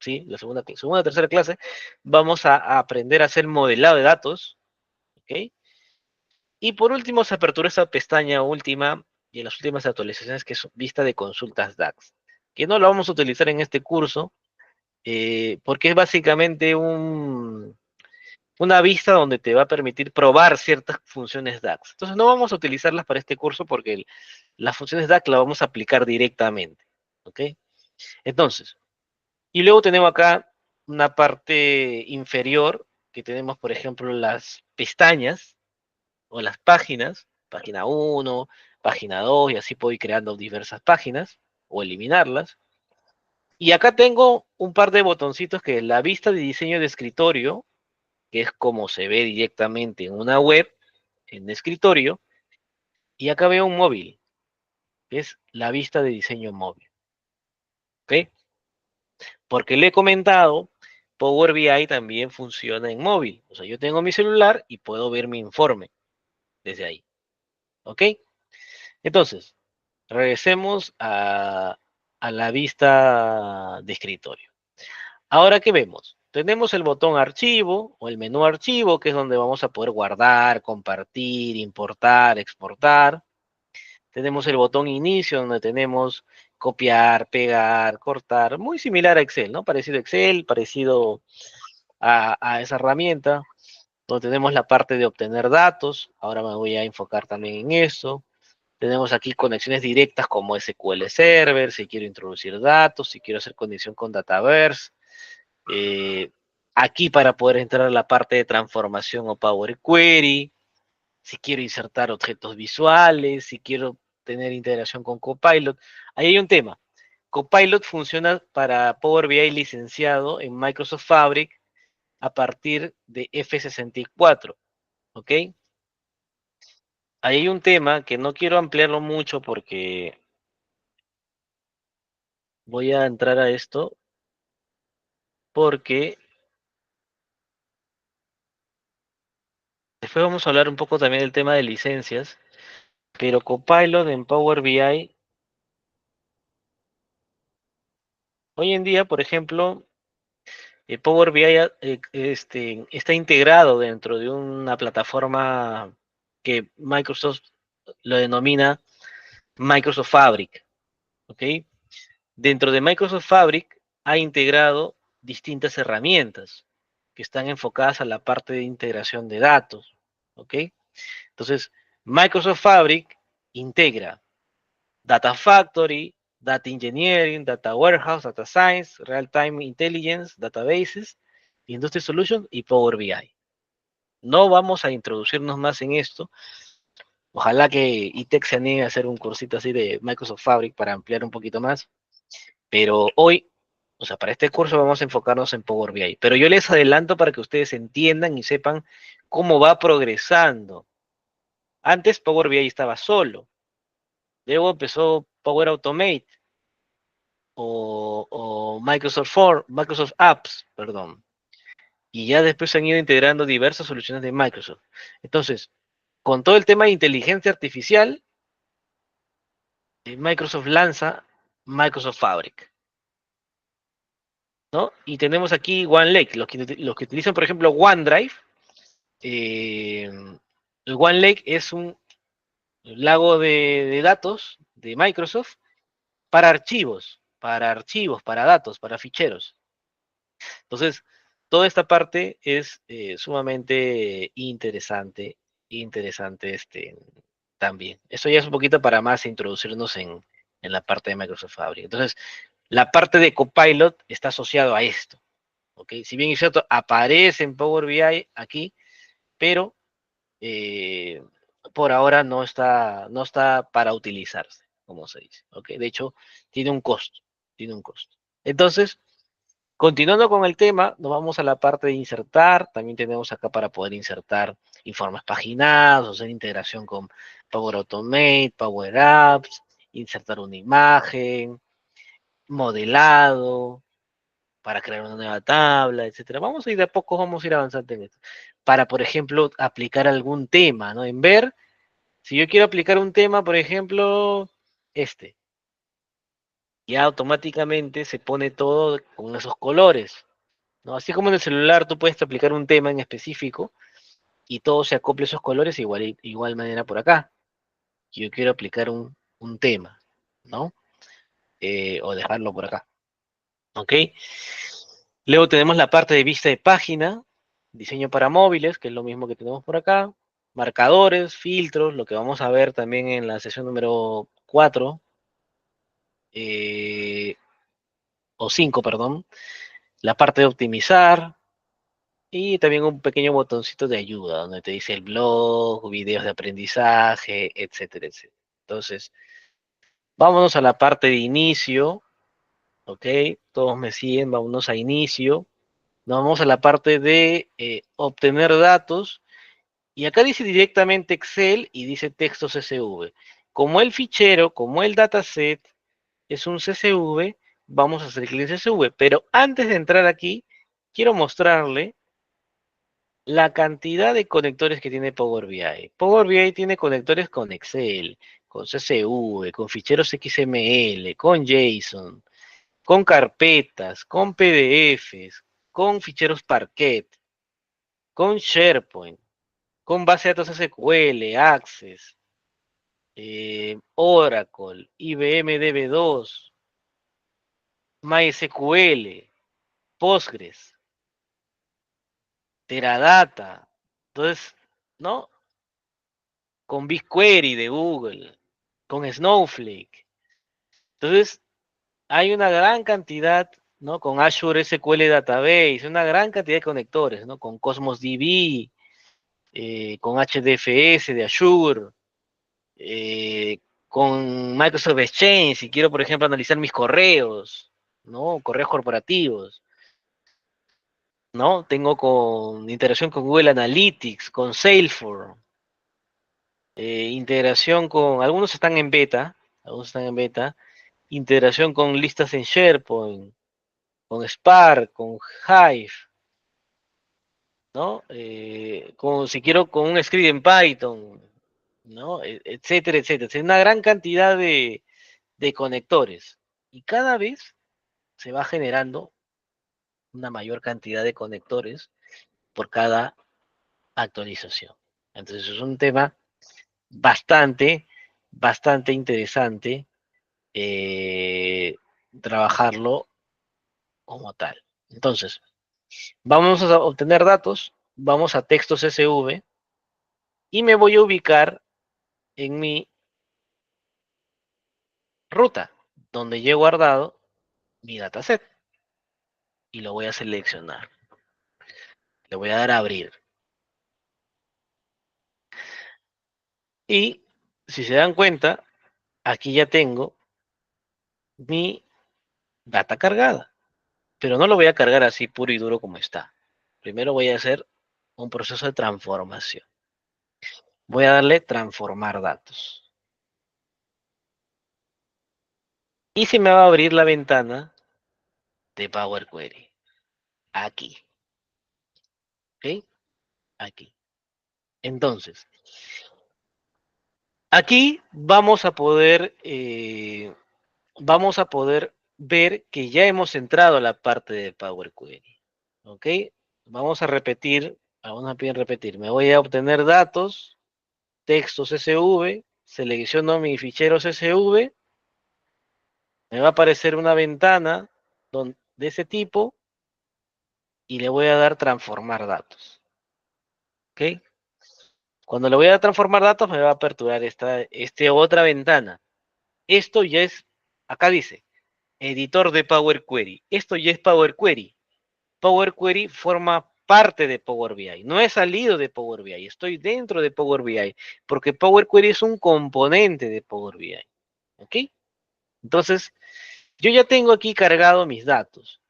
¿sí? La segunda, tercera clase, vamos a aprender a hacer modelado de datos, ¿ok? Y por último se apertura esta pestaña última y en las últimas actualizaciones que es vista de consultas DAX, que no la vamos a utilizar en este curso, porque es básicamente una vista donde te va a permitir probar ciertas funciones DAX. Entonces no vamos a utilizarlas para este curso porque las funciones DAX las vamos a aplicar directamente, ¿ok? Entonces, y luego tenemos acá una parte inferior que tenemos, por ejemplo, las pestañas o las páginas, página 1, página 2, y así puedo ir creando diversas páginas o eliminarlas. Y acá tengo un par de botoncitos que es la vista de diseño de escritorio, que es como se ve directamente en una web, en escritorio, y acá veo un móvil, que es la vista de diseño móvil, ¿ok? Porque le he comentado, Power BI también funciona en móvil. O sea, yo tengo mi celular y puedo ver mi informe desde ahí, ¿ok? Entonces, regresemos a la vista de escritorio. Ahora, ¿qué vemos? Tenemos el botón archivo o el menú archivo, que es donde vamos a poder guardar, compartir, importar, exportar. Tenemos el botón inicio, donde tenemos copiar, pegar, cortar, muy similar a Excel, ¿no? Parecido a Excel, parecido a esa herramienta, donde tenemos la parte de obtener datos. Ahora me voy a enfocar también en eso. Tenemos aquí conexiones directas como SQL Server, si quiero introducir datos, si quiero hacer conexión con Dataverse. Eh, Aquí para poder entrar a la parte de transformación o Power Query, si quiero insertar objetos visuales, si quiero tener integración con Copilot. Ahí hay un tema. Copilot funciona para Power BI licenciado en Microsoft Fabric a partir de F64, ¿ok? Ahí hay un tema que no quiero ampliarlo mucho porque voy a entrar a esto porque después vamos a hablar un poco también del tema de licencias, pero Copilot en Power BI, hoy en día, por ejemplo, Power BI está integrado dentro de una plataforma que Microsoft lo denomina Microsoft Fabric, ¿ok? Dentro de Microsoft Fabric ha integrado distintas herramientas que están enfocadas a la parte de integración de datos, ¿ok? Entonces, Microsoft Fabric integra Data Factory, Data Engineering, Data Warehouse, Data Science, Real-Time Intelligence, Databases, Industry Solutions y Power BI. No vamos a introducirnos más en esto. Ojalá que ITEC se anime a hacer un cursito así de Microsoft Fabric para ampliar un poquito más. Pero hoy, o sea, para este curso vamos a enfocarnos en Power BI. Pero yo les adelanto para que ustedes entiendan y sepan cómo va progresando. Antes Power BI estaba solo. Luego empezó Power Automate o Microsoft Apps, perdón. Y ya después se han ido integrando diversas soluciones de Microsoft. Entonces, con todo el tema de inteligencia artificial, Microsoft lanza Microsoft Fabric, ¿no? Y tenemos aquí OneLake, los que utilizan, por ejemplo, OneDrive. eh, el OneLake es un lago de datos de Microsoft para datos, para ficheros. Entonces, toda esta parte es sumamente interesante también. Eso ya es un poquito para más introducirnos en la parte de Microsoft Fabric. Entonces, la parte de Copilot está asociado a esto, ¿ok? Si bien es cierto, aparece en Power BI aquí, pero eh, por ahora no está para utilizarse, como se dice, ¿ok? De hecho, tiene un costo. Entonces, Continuando con el tema, nos vamos a la parte de insertar. También tenemos acá para poder insertar informes paginados, hacer integración con Power Automate, Power Apps, insertar una imagen, modelado, para crear una nueva tabla, etcétera. Vamos a ir de a poco, vamos a ir avanzando en esto. Para, por ejemplo, aplicar algún tema, ¿no? En ver, si yo quiero aplicar un tema, por ejemplo, ya automáticamente se pone todo con esos colores, ¿no? Así como en el celular tú puedes aplicar un tema en específico y todo se acopla a esos colores, igual manera por acá. Yo quiero aplicar un tema, ¿no? O dejarlo por acá, ¿ok? Luego tenemos la parte de vista de página, diseño para móviles, que es lo mismo que tenemos por acá, marcadores, filtros, lo que vamos a ver también en la sesión número 4, o 5, perdón, la parte de optimizar, y también un pequeño botoncito de ayuda, donde te dice el blog, videos de aprendizaje, etcétera, etcétera. Entonces, vámonos a la parte de inicio, ¿ok? Todos me siguen, vámonos a inicio. Nos vamos a la parte de obtener datos. Y acá dice directamente Excel y dice texto CSV. Como el fichero, como el dataset es un CSV, vamos a hacer clic en CSV. Pero antes de entrar aquí, quiero mostrarle la cantidad de conectores que tiene Power BI. Power BI tiene conectores con Excel, con CSV, con ficheros XML, con JSON, con carpetas, con PDFs, con ficheros Parquet, con SharePoint, con base de datos SQL, Access, Oracle, IBM DB2, MySQL, Postgres, Teradata. Entonces, ¿no? Con BigQuery de Google, con Snowflake. Entonces, hay una gran cantidad, ¿no? Con Azure SQL Database, una gran cantidad de conectores, ¿no? Con Cosmos DB, con HDFS de Azure, con Microsoft Exchange, si quiero, por ejemplo, analizar mis correos, ¿no? Correos corporativos, ¿no? Tengo con integración con Google Analytics, con Salesforce, integración con, algunos están en beta, integración con listas en SharePoint, con Spark, con Hive, ¿no? Si quiero con un script en Python, ¿no? Etcétera, etcétera. Es una gran cantidad de conectores. Y cada vez se va generando una mayor cantidad de conectores por cada actualización. Entonces es un tema bastante, bastante interesante eh, trabajarlo como tal. Entonces, vamos a obtener datos, vamos a textos SV y me voy a ubicar en mi ruta, donde yo he guardado mi dataset y lo voy a seleccionar. Le voy a dar a abrir. Y si se dan cuenta, aquí ya tengo mi data cargada, pero no lo voy a cargar así puro y duro como está. Primero voy a hacer un proceso de transformación. Voy a darle transformar datos. Y se me va a abrir la ventana de Power Query. Aquí. ¿Ok? Aquí. Entonces, aquí vamos a poder ver que ya hemos entrado a la parte de Power Query. ¿Ok? Vamos a repetir, vamos a repetir. Me voy a obtener datos, textos CSV, selecciono mi fichero CSV, me va a aparecer una ventana de ese tipo y le voy a dar transformar datos. ¿Ok? Cuando le voy a transformar datos me va a aperturar esta otra ventana. Esto ya es, acá dice, editor de Power Query. Esto ya es Power Query. Power Query forma parte de Power BI. No he salido de Power BI, estoy dentro de Power BI, porque Power Query es un componente de Power BI. ¿Ok? Entonces, yo ya tengo aquí cargado mis datos.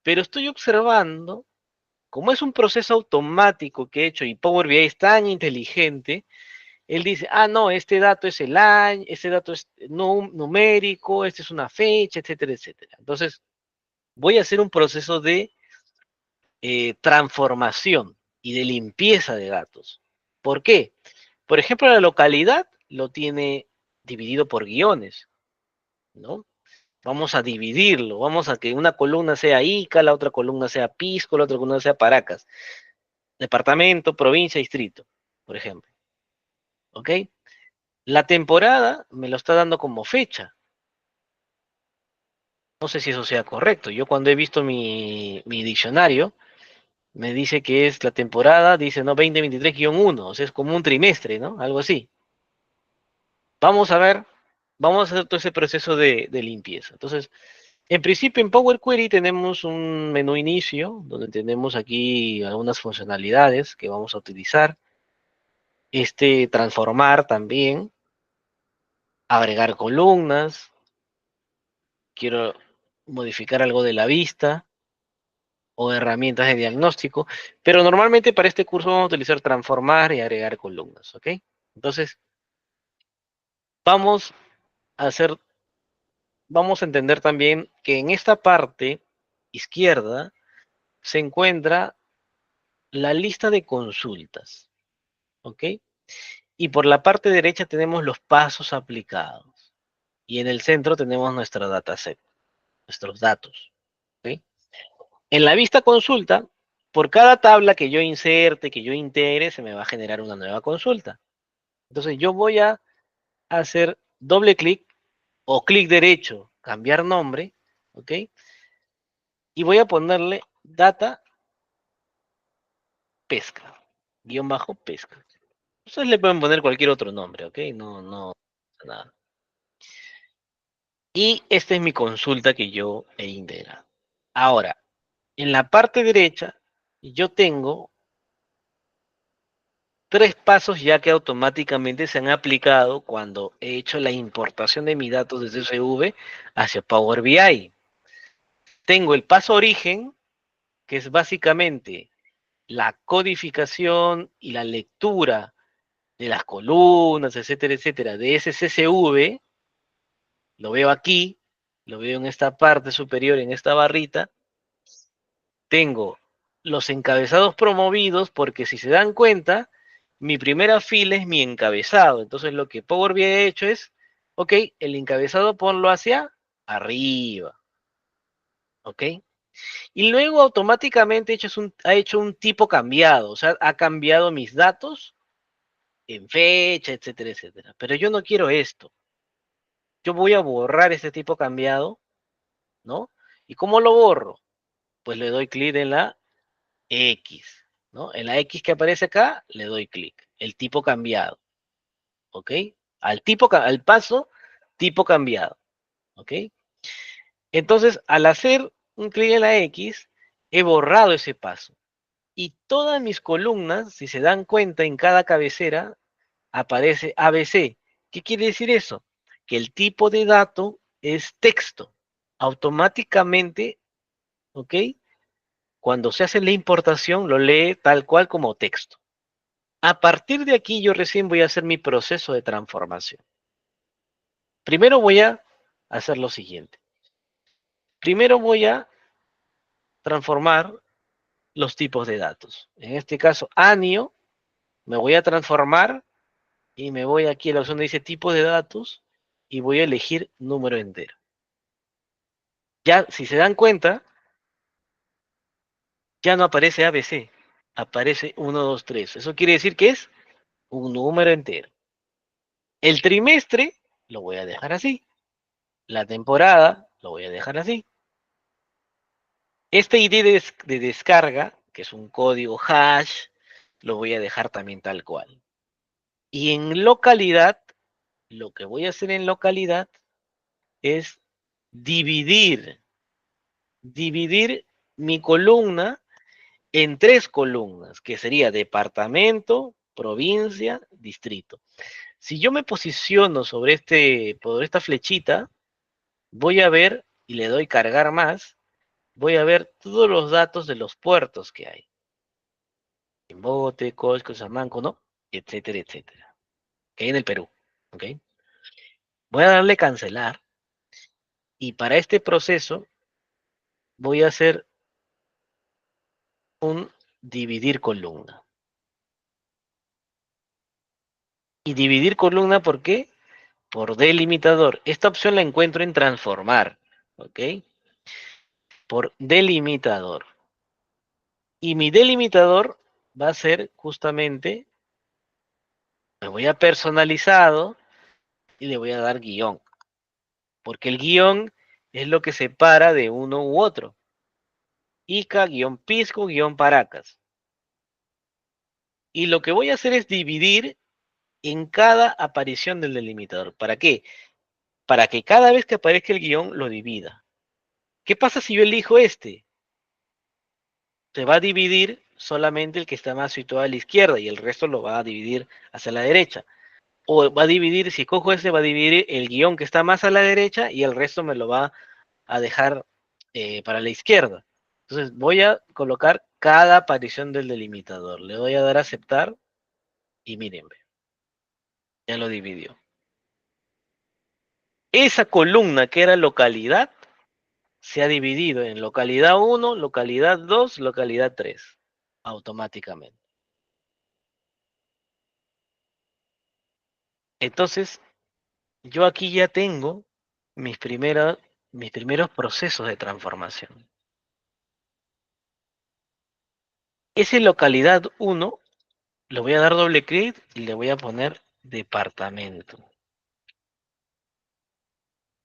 pero estoy observando, como es un proceso automático que he hecho y Power BI es tan inteligente, él dice, ah, no, este dato es el año, este dato es numérico, esta es una fecha, etcétera, etcétera. Entonces, voy a hacer un proceso de transformación y de limpieza de datos. ¿Por qué? Por ejemplo, la localidad lo tiene dividido por guiones, ¿no? Vamos a dividirlo, vamos a que una columna sea Ica, la otra columna sea Pisco, la otra columna sea Paracas. Departamento, provincia, distrito, por ejemplo. ¿Ok? La temporada me lo está dando como fecha. No sé si eso sea correcto. Yo cuando he visto mi diccionario, me dice que es la temporada, dice, ¿no? 2023-1, o sea, es como un trimestre, ¿no? Algo así. Vamos a ver, vamos a hacer todo ese proceso de limpieza. Entonces, en principio en Power Query tenemos un menú inicio, donde tenemos aquí algunas funcionalidades que vamos a utilizar. Transformar también, agregar columnas, quiero modificar algo de la vista o herramientas de diagnóstico, pero normalmente para este curso vamos a utilizar transformar y agregar columnas, ¿ok? Entonces, vamos a hacer, vamos a entender también que en esta parte izquierda se encuentra la lista de consultas, ¿ok? Y por la parte derecha tenemos los pasos aplicados. Y en el centro tenemos nuestra dataset, nuestros datos, ¿ok? En la vista consulta, por cada tabla que yo inserte, que yo integre, se me va a generar una nueva consulta. Entonces yo voy a hacer doble clic o clic derecho, cambiar nombre, ¿ok? Y voy a ponerle data pesca, guión bajo pesca. Ustedes le pueden poner cualquier otro nombre, ¿ok? No, nada. Y esta es mi consulta que yo he integrado. Ahora, en la parte derecha, yo tengo tres pasos ya que automáticamente se han aplicado cuando he hecho la importación de mis datos desde CSV hacia Power BI. Tengo el paso origen, que es básicamente la codificación y la lectura de las columnas, etcétera, etcétera, de ese CSV. Lo veo aquí, lo veo en esta parte superior, en esta barrita. Tengo los encabezados promovidos, porque si se dan cuenta, mi primera fila es mi encabezado. Entonces lo que Power BI ha hecho es, ok, el encabezado ponlo hacia arriba, ok. Y luego automáticamente ha hecho un tipo cambiado, o sea, ha cambiado mis datos en fecha, etcétera, etcétera. Pero yo no quiero esto. Yo voy a borrar este tipo cambiado, ¿no? ¿Y cómo lo borro? Pues le doy clic en la X, ¿no? En la X que aparece acá, le doy clic. El tipo cambiado, ¿ok? Al paso, tipo cambiado, ¿ok? Entonces, al hacer un clic en la X, he borrado ese paso. Y todas mis columnas, si se dan cuenta, en cada cabecera aparece ABC. ¿Qué quiere decir eso? Que el tipo de dato es texto. Automáticamente, ¿ok? Cuando se hace la importación, lo lee tal cual como texto. A partir de aquí yo recién voy a hacer mi proceso de transformación. Primero voy a hacer lo siguiente. Primero voy a transformar los tipos de datos. En este caso, año, me voy a transformar y me voy aquí a la opción donde dice tipo de datos y voy a elegir número entero. Ya, si se dan cuenta, ya no aparece ABC, aparece 1, 2, 3. Eso quiere decir que es un número entero. El trimestre lo voy a dejar así. La temporada lo voy a dejar así. Este ID de descarga, que es un código hash, lo voy a dejar también tal cual. Y en localidad, lo que voy a hacer en localidad es dividir, dividir mi columna en tres columnas, que sería departamento, provincia, distrito. Si yo me posiciono sobre por esta flechita, voy a ver y le doy cargar más, voy a ver todos los datos de los puertos que hay. Chimbote, Cosco, Samanco, ¿no? Etcétera, etcétera. Que hay en el Perú. ¿Ok? Voy a darle cancelar. Y para este proceso voy a hacer un dividir columna. Y dividir columna, ¿por qué? Por delimitador. Esta opción la encuentro en transformar. ¿Ok? Por delimitador. Y mi delimitador va a ser justamente, me voy a personalizado y le voy a dar guión. Porque el guión es lo que separa de uno u otro. Ica, guión Pisco, guión Paracas. Y lo que voy a hacer es dividir en cada aparición del delimitador. ¿Para qué? Para que cada vez que aparezca el guión lo divida. ¿Qué pasa si yo elijo este? Se va a dividir solamente el que está más situado a la izquierda y el resto lo va a dividir hacia la derecha. O va a dividir, si cojo este, va a dividir el guión que está más a la derecha y el resto me lo va a dejar para la izquierda. Entonces voy a colocar cada aparición del delimitador. Le voy a dar a aceptar y miren, ya lo dividió. Esa columna que era localidad se ha dividido en localidad 1, localidad 2, localidad 3, automáticamente. Entonces, yo aquí ya tengo mis primeros procesos de transformación. Ese localidad 1 le voy a dar doble clic y le voy a poner departamento.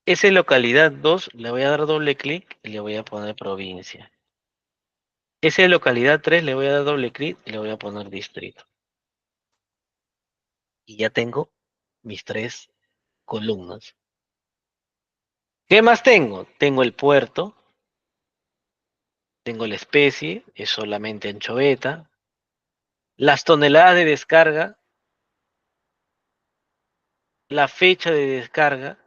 Ese localidad 2 le voy a dar doble clic y le voy a poner provincia. Ese localidad 3 le voy a dar doble clic y le voy a poner distrito. Y ya tengo mis 3 columnas. ¿Qué más tengo? Tengo el puerto, tengo la especie, es solamente anchoveta, las toneladas de descarga, la fecha de descarga.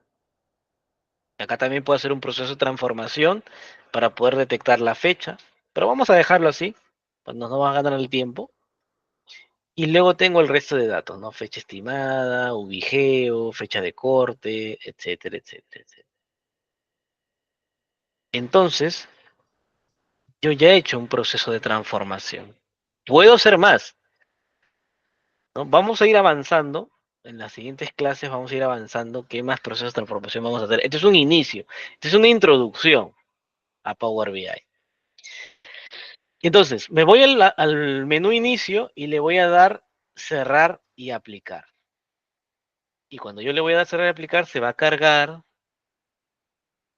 Acá también puedo hacer un proceso de transformación para poder detectar la fecha, pero vamos a dejarlo así, pues nos va a ganar el tiempo. Y luego tengo el resto de datos, ¿no? Fecha estimada, ubigeo, fecha de corte, etcétera, etcétera, etcétera. Entonces, yo ya he hecho un proceso de transformación. Puedo hacer más, ¿no? Vamos a ir avanzando. En las siguientes clases vamos a ir avanzando qué más procesos de transformación vamos a hacer. Este es un inicio, este es una introducción a Power BI. Entonces, me voy al menú inicio y le voy a dar cerrar y aplicar. Y cuando yo le voy a dar cerrar y aplicar, se va a cargar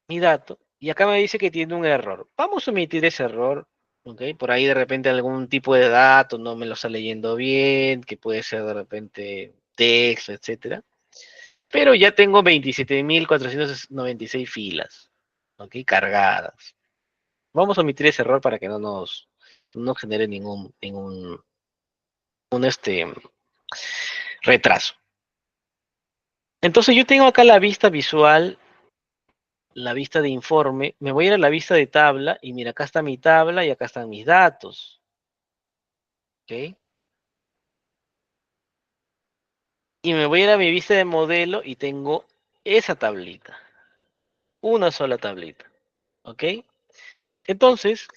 mi dato. Y acá me dice que tiene un error. Vamos a omitir ese error. ¿Ok? Por ahí de repente algún tipo de dato no me lo está leyendo bien, que puede ser de repente texto, etcétera. Pero ya tengo 27.496 filas, ¿ok? Cargadas. Vamos a omitir ese error para que no genere ningún retraso. Entonces yo tengo acá la vista visual, la vista de informe, me voy a ir a la vista de tabla y mira, acá está mi tabla y acá están mis datos. ¿Ok? Y me voy a ir a mi vista de modelo y tengo esa tablita, una sola tablita. ¿Ok? Entonces,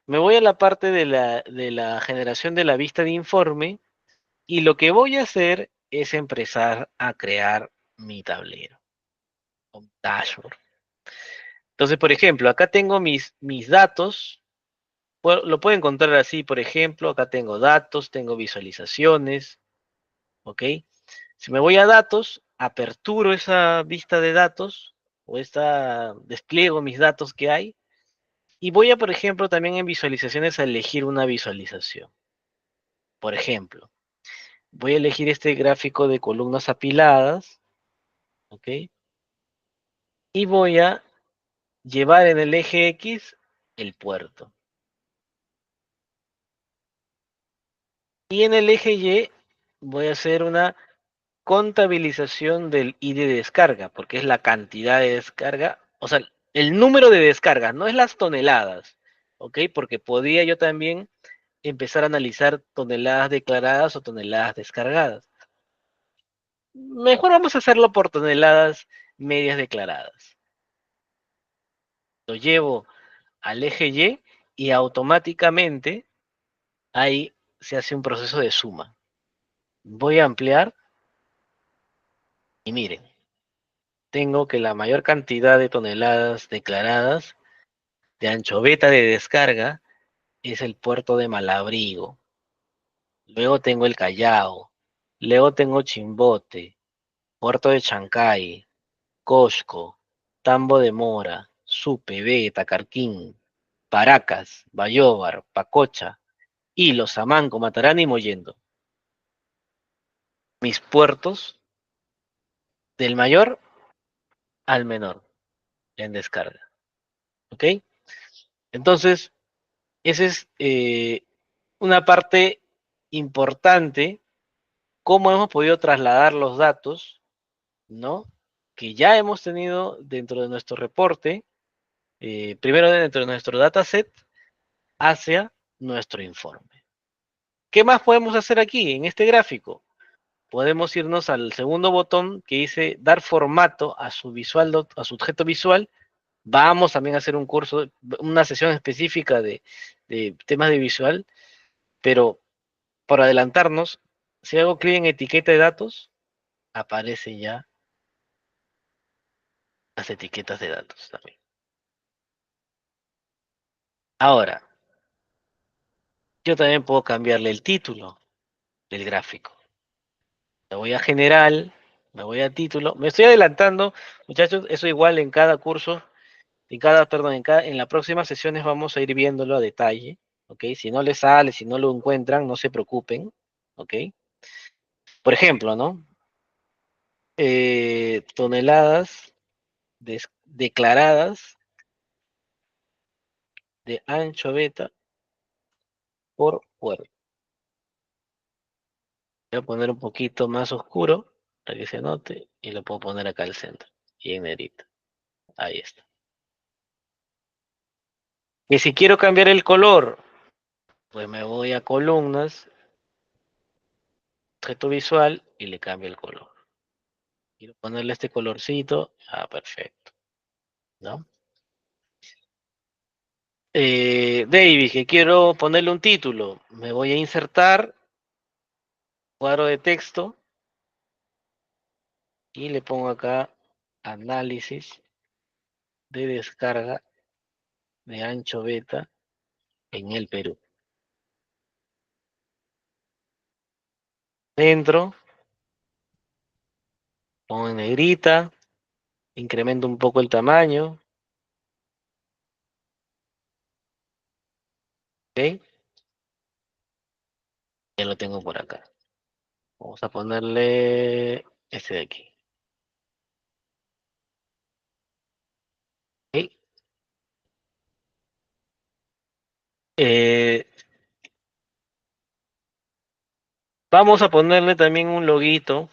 me voy a la parte de la generación de la vista de informe y lo que voy a hacer es empezar a crear mi tablero, un dashboard. Entonces, por ejemplo, acá tengo mis datos. Lo puedo encontrar así, por ejemplo, acá tengo datos, tengo visualizaciones, ¿ok? Si me voy a datos, aperturo esa vista de datos o despliego mis datos que hay y voy a, por ejemplo, también en visualizaciones a elegir una visualización. Por ejemplo, voy a elegir este gráfico de columnas apiladas, ¿ok? Y voy a llevar en el eje X el puerto. Y en el eje Y voy a hacer una contabilización del ID de descarga, porque es la cantidad de descarga, o sea, el número de descargas, no es las toneladas, ¿ok? Porque podía yo también empezar a analizar toneladas declaradas o toneladas descargadas. Mejor vamos a hacerlo por toneladas medias declaradas. Lo llevo al eje Y y automáticamente ahí se hace un proceso de suma. Voy a ampliar y miren, tengo que la mayor cantidad de toneladas declaradas de anchoveta de descarga es el puerto de Malabrigo. Luego tengo el Callao. Luego tengo Chimbote, Puerto de Chancay, Cosco, Tambo de Mora, Supe, Vega, Carquín, Paracas, Bayóvar, Pacocha, Hilo, Samanco, Matarani y Mollendo. Mis puertos del mayor al menor en descarga. ¿Ok? Entonces, esa es una parte importante, cómo hemos podido trasladar los datos, ¿no? Que ya hemos tenido dentro de nuestro reporte, primero dentro de nuestro dataset, hacia nuestro informe. ¿Qué más podemos hacer aquí en este gráfico? Podemos irnos al segundo botón que dice dar formato a su visual, a su objeto visual. Vamos también a hacer un curso, una sesión específica de temas de visual, pero por adelantarnos, si hago clic en etiqueta de datos, aparecen ya las etiquetas de datos también. Ahora, yo también puedo cambiarle el título del gráfico. Me voy a general, me voy a título. Me estoy adelantando, muchachos, eso igual en cada curso, en las próximas sesiones vamos a ir viéndolo a detalle, ¿ok? Si no les sale, si no lo encuentran, no se preocupen, ¿ok? Por ejemplo, ¿no? Toneladas declaradas de anchoveta por puerto. Voy a poner un poquito más oscuro para que se note y lo puedo poner acá al centro y en negrito. Ahí está. Y si quiero cambiar el color, pues me voy a columnas, objeto visual y le cambio el color. Quiero ponerle este colorcito. Ah, perfecto. ¿No? David, que quiero ponerle un título. Me voy a insertar, cuadro de texto, y le pongo acá análisis de descarga de ancho beta en el Perú. Dentro, pongo en negrita, incremento un poco el tamaño, ¿ok? Ya lo tengo por acá. Vamos a ponerle este de aquí. ¿Ok? Eh, Vamos a ponerle también un loguito,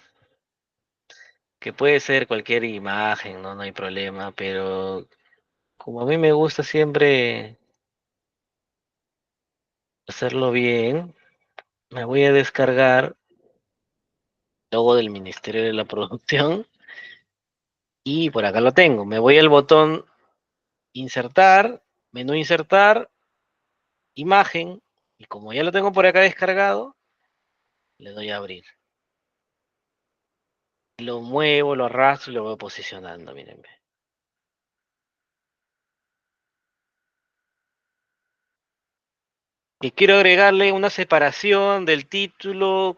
que puede ser cualquier imagen, ¿no? No hay problema, pero como a mí me gusta siempre hacerlo bien, me voy a descargar el logo del Ministerio de la Producción y por acá lo tengo. Me voy al botón insertar, menú insertar, imagen, y como ya lo tengo por acá descargado, le doy a abrir. Lo muevo, lo arrastro y lo voy posicionando, miren. Y quiero agregarle una separación del título,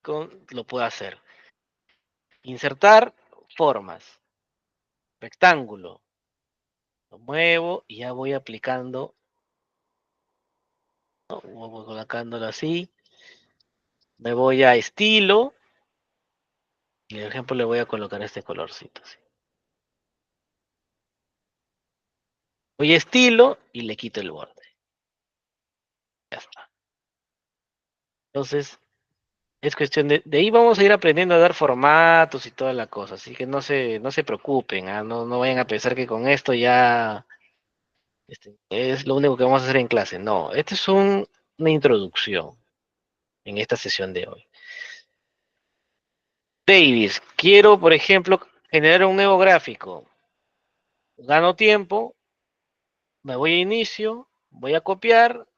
lo puedo hacer. Insertar formas, rectángulo, lo muevo y ya voy aplicando, ¿no? Voy colocándolo así. Me voy a estilo y por ejemplo le voy a colocar este colorcito. Así. Voy a estilo y le quito el borde. Ya está. Entonces, Es cuestión de ahí vamos a ir aprendiendo a dar formatos y toda la cosa, así que no se preocupen, ¿ah? No vayan a pensar que con esto ya es lo único que vamos a hacer en clase. No, esta es una introducción en esta sesión de hoy. Davis, quiero, por ejemplo, generar un nuevo gráfico. Gano tiempo, me voy a inicio, voy a copiar,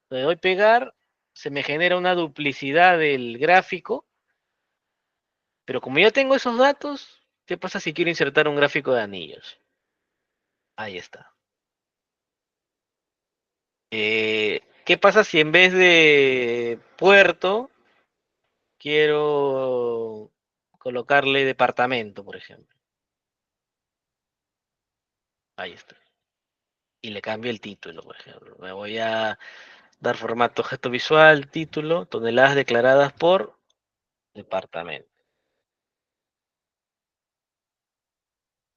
le doy pegar, se me genera una duplicidad del gráfico, pero como ya tengo esos datos, ¿qué pasa si quiero insertar un gráfico de anillos? Ahí está. ¿Qué pasa si en vez de puerto quiero colocarle departamento, por ejemplo? Ahí está. Y le cambio el título, por ejemplo. Me voy a dar formato objeto visual, título, toneladas declaradas por departamento.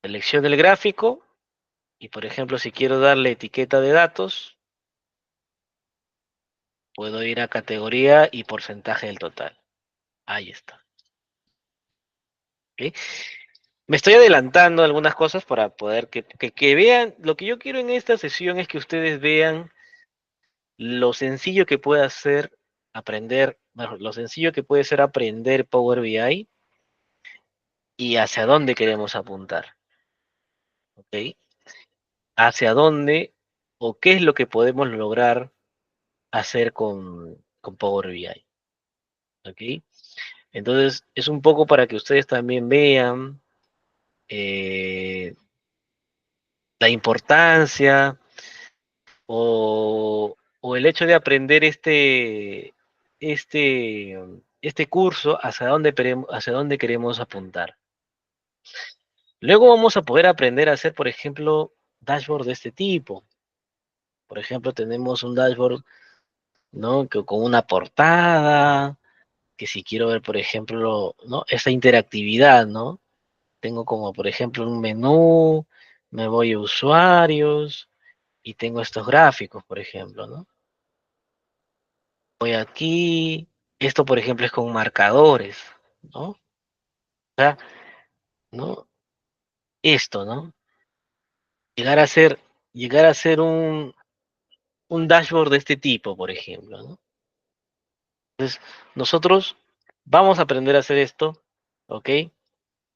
Selecciono el gráfico y, por ejemplo, si quiero darle etiqueta de datos, puedo ir a categoría y porcentaje del total. Ahí está. ¿Ok? Me estoy adelantando algunas cosas para poder que vean. Lo que yo quiero en esta sesión es que ustedes vean lo sencillo que puede ser aprender, mejor, lo sencillo que puede ser aprender Power BI y hacia dónde queremos apuntar. ¿Ok? Hacia dónde o qué es lo que podemos lograr hacer con Power BI. ¿Ok? Entonces, es un poco para que ustedes también vean la importancia o el hecho de aprender este curso hacia dónde queremos apuntar. Luego vamos a poder aprender a hacer, por ejemplo, dashboard de este tipo. Por ejemplo, tenemos un dashboard, ¿no? Con una portada, que si quiero ver, por ejemplo, ¿no? Esta interactividad, ¿no? Tengo como, por ejemplo, un menú, me voy a usuarios y tengo estos gráficos, por ejemplo, ¿no? Voy aquí, esto, por ejemplo, es con marcadores, ¿no? O sea, ¿no? Esto, ¿no? Llegar a ser, llegar a ser un dashboard de este tipo, por ejemplo, ¿no? Entonces, nosotros vamos a aprender a hacer esto, ¿ok?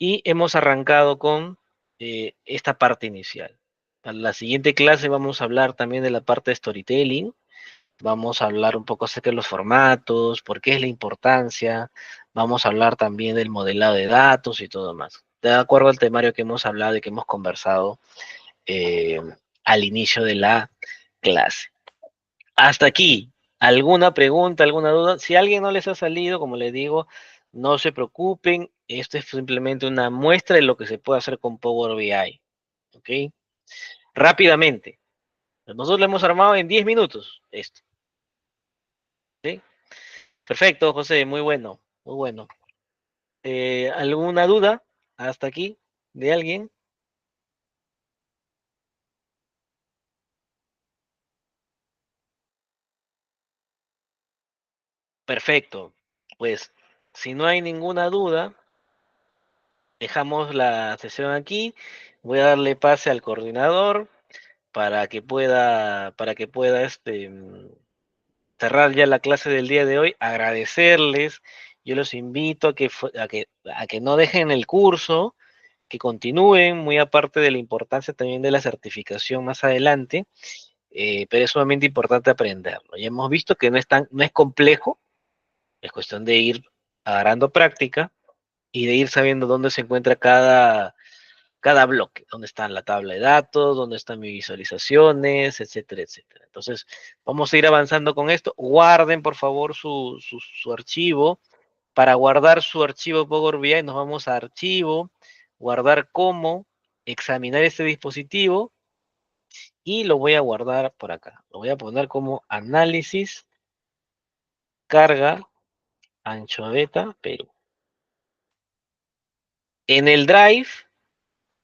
Y hemos arrancado con esta parte inicial. Para la siguiente clase vamos a hablar también de la parte de storytelling. Vamos a hablar un poco acerca de los formatos, por qué es la importancia. Vamos a hablar también del modelado de datos y todo más. De acuerdo al temario que hemos hablado y que hemos conversado eh, al inicio de la clase. Hasta aquí. ¿Alguna pregunta, alguna duda? Si a alguien no les ha salido, como les digo, no se preocupen. Esto es simplemente una muestra de lo que se puede hacer con Power BI. ¿Ok? Rápidamente. Nosotros lo hemos armado en 10 minutos. Esto. ¿Sí? Perfecto, José. Muy bueno. Muy bueno. ¿Alguna duda hasta aquí de alguien? Perfecto. Pues si no hay ninguna duda, dejamos la sesión aquí. Voy a darle pase al coordinador para que pueda cerrar ya la clase del día de hoy. Agradecerles. Yo los invito a que no dejen el curso, que continúen, muy aparte de la importancia también de la certificación más adelante, pero es sumamente importante aprenderlo. Ya hemos visto que no es complejo, es cuestión de ir agarrando práctica y de ir sabiendo dónde se encuentra cada bloque, dónde está la tabla de datos, dónde están mis visualizaciones, etcétera, etcétera. Entonces, vamos a ir avanzando con esto. Guarden, por favor, su archivo. Para guardar su archivo Power BI, nos vamos a archivo, guardar como, examinar este dispositivo y lo voy a guardar por acá. Lo voy a poner como análisis, carga, ancho beta, Perú. En el Drive,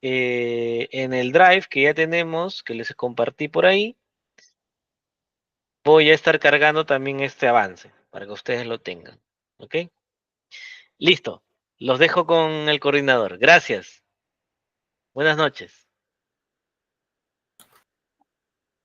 en el Drive que ya tenemos, que les compartí por ahí, voy a estar cargando también este avance para que ustedes lo tengan. ¿Ok? Listo. Los dejo con el coordinador. Gracias. Buenas noches.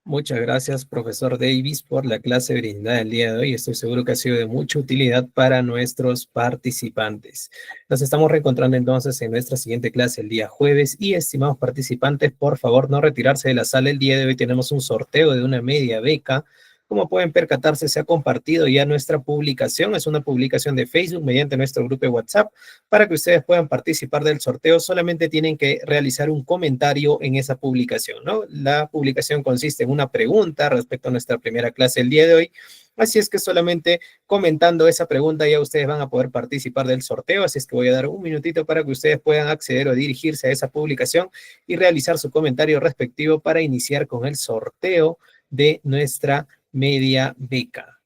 Muchas gracias, profesor Davis, por la clase brindada el día de hoy. Estoy seguro que ha sido de mucha utilidad para nuestros participantes. Nos estamos reencontrando entonces en nuestra siguiente clase el día jueves. Y, estimados participantes, por favor, no retirarse de la sala. El día de hoy tenemos un sorteo de una media beca. Como pueden percatarse, se ha compartido ya nuestra publicación. Es una publicación de Facebook mediante nuestro grupo de WhatsApp. Para que ustedes puedan participar del sorteo, solamente tienen que realizar un comentario en esa publicación, ¿no? La publicación consiste en una pregunta respecto a nuestra primera clase el día de hoy. Así es que solamente comentando esa pregunta ya ustedes van a poder participar del sorteo. Así es que voy a dar un minutito para que ustedes puedan acceder o dirigirse a esa publicación y realizar su comentario respectivo para iniciar con el sorteo de nuestra media beca.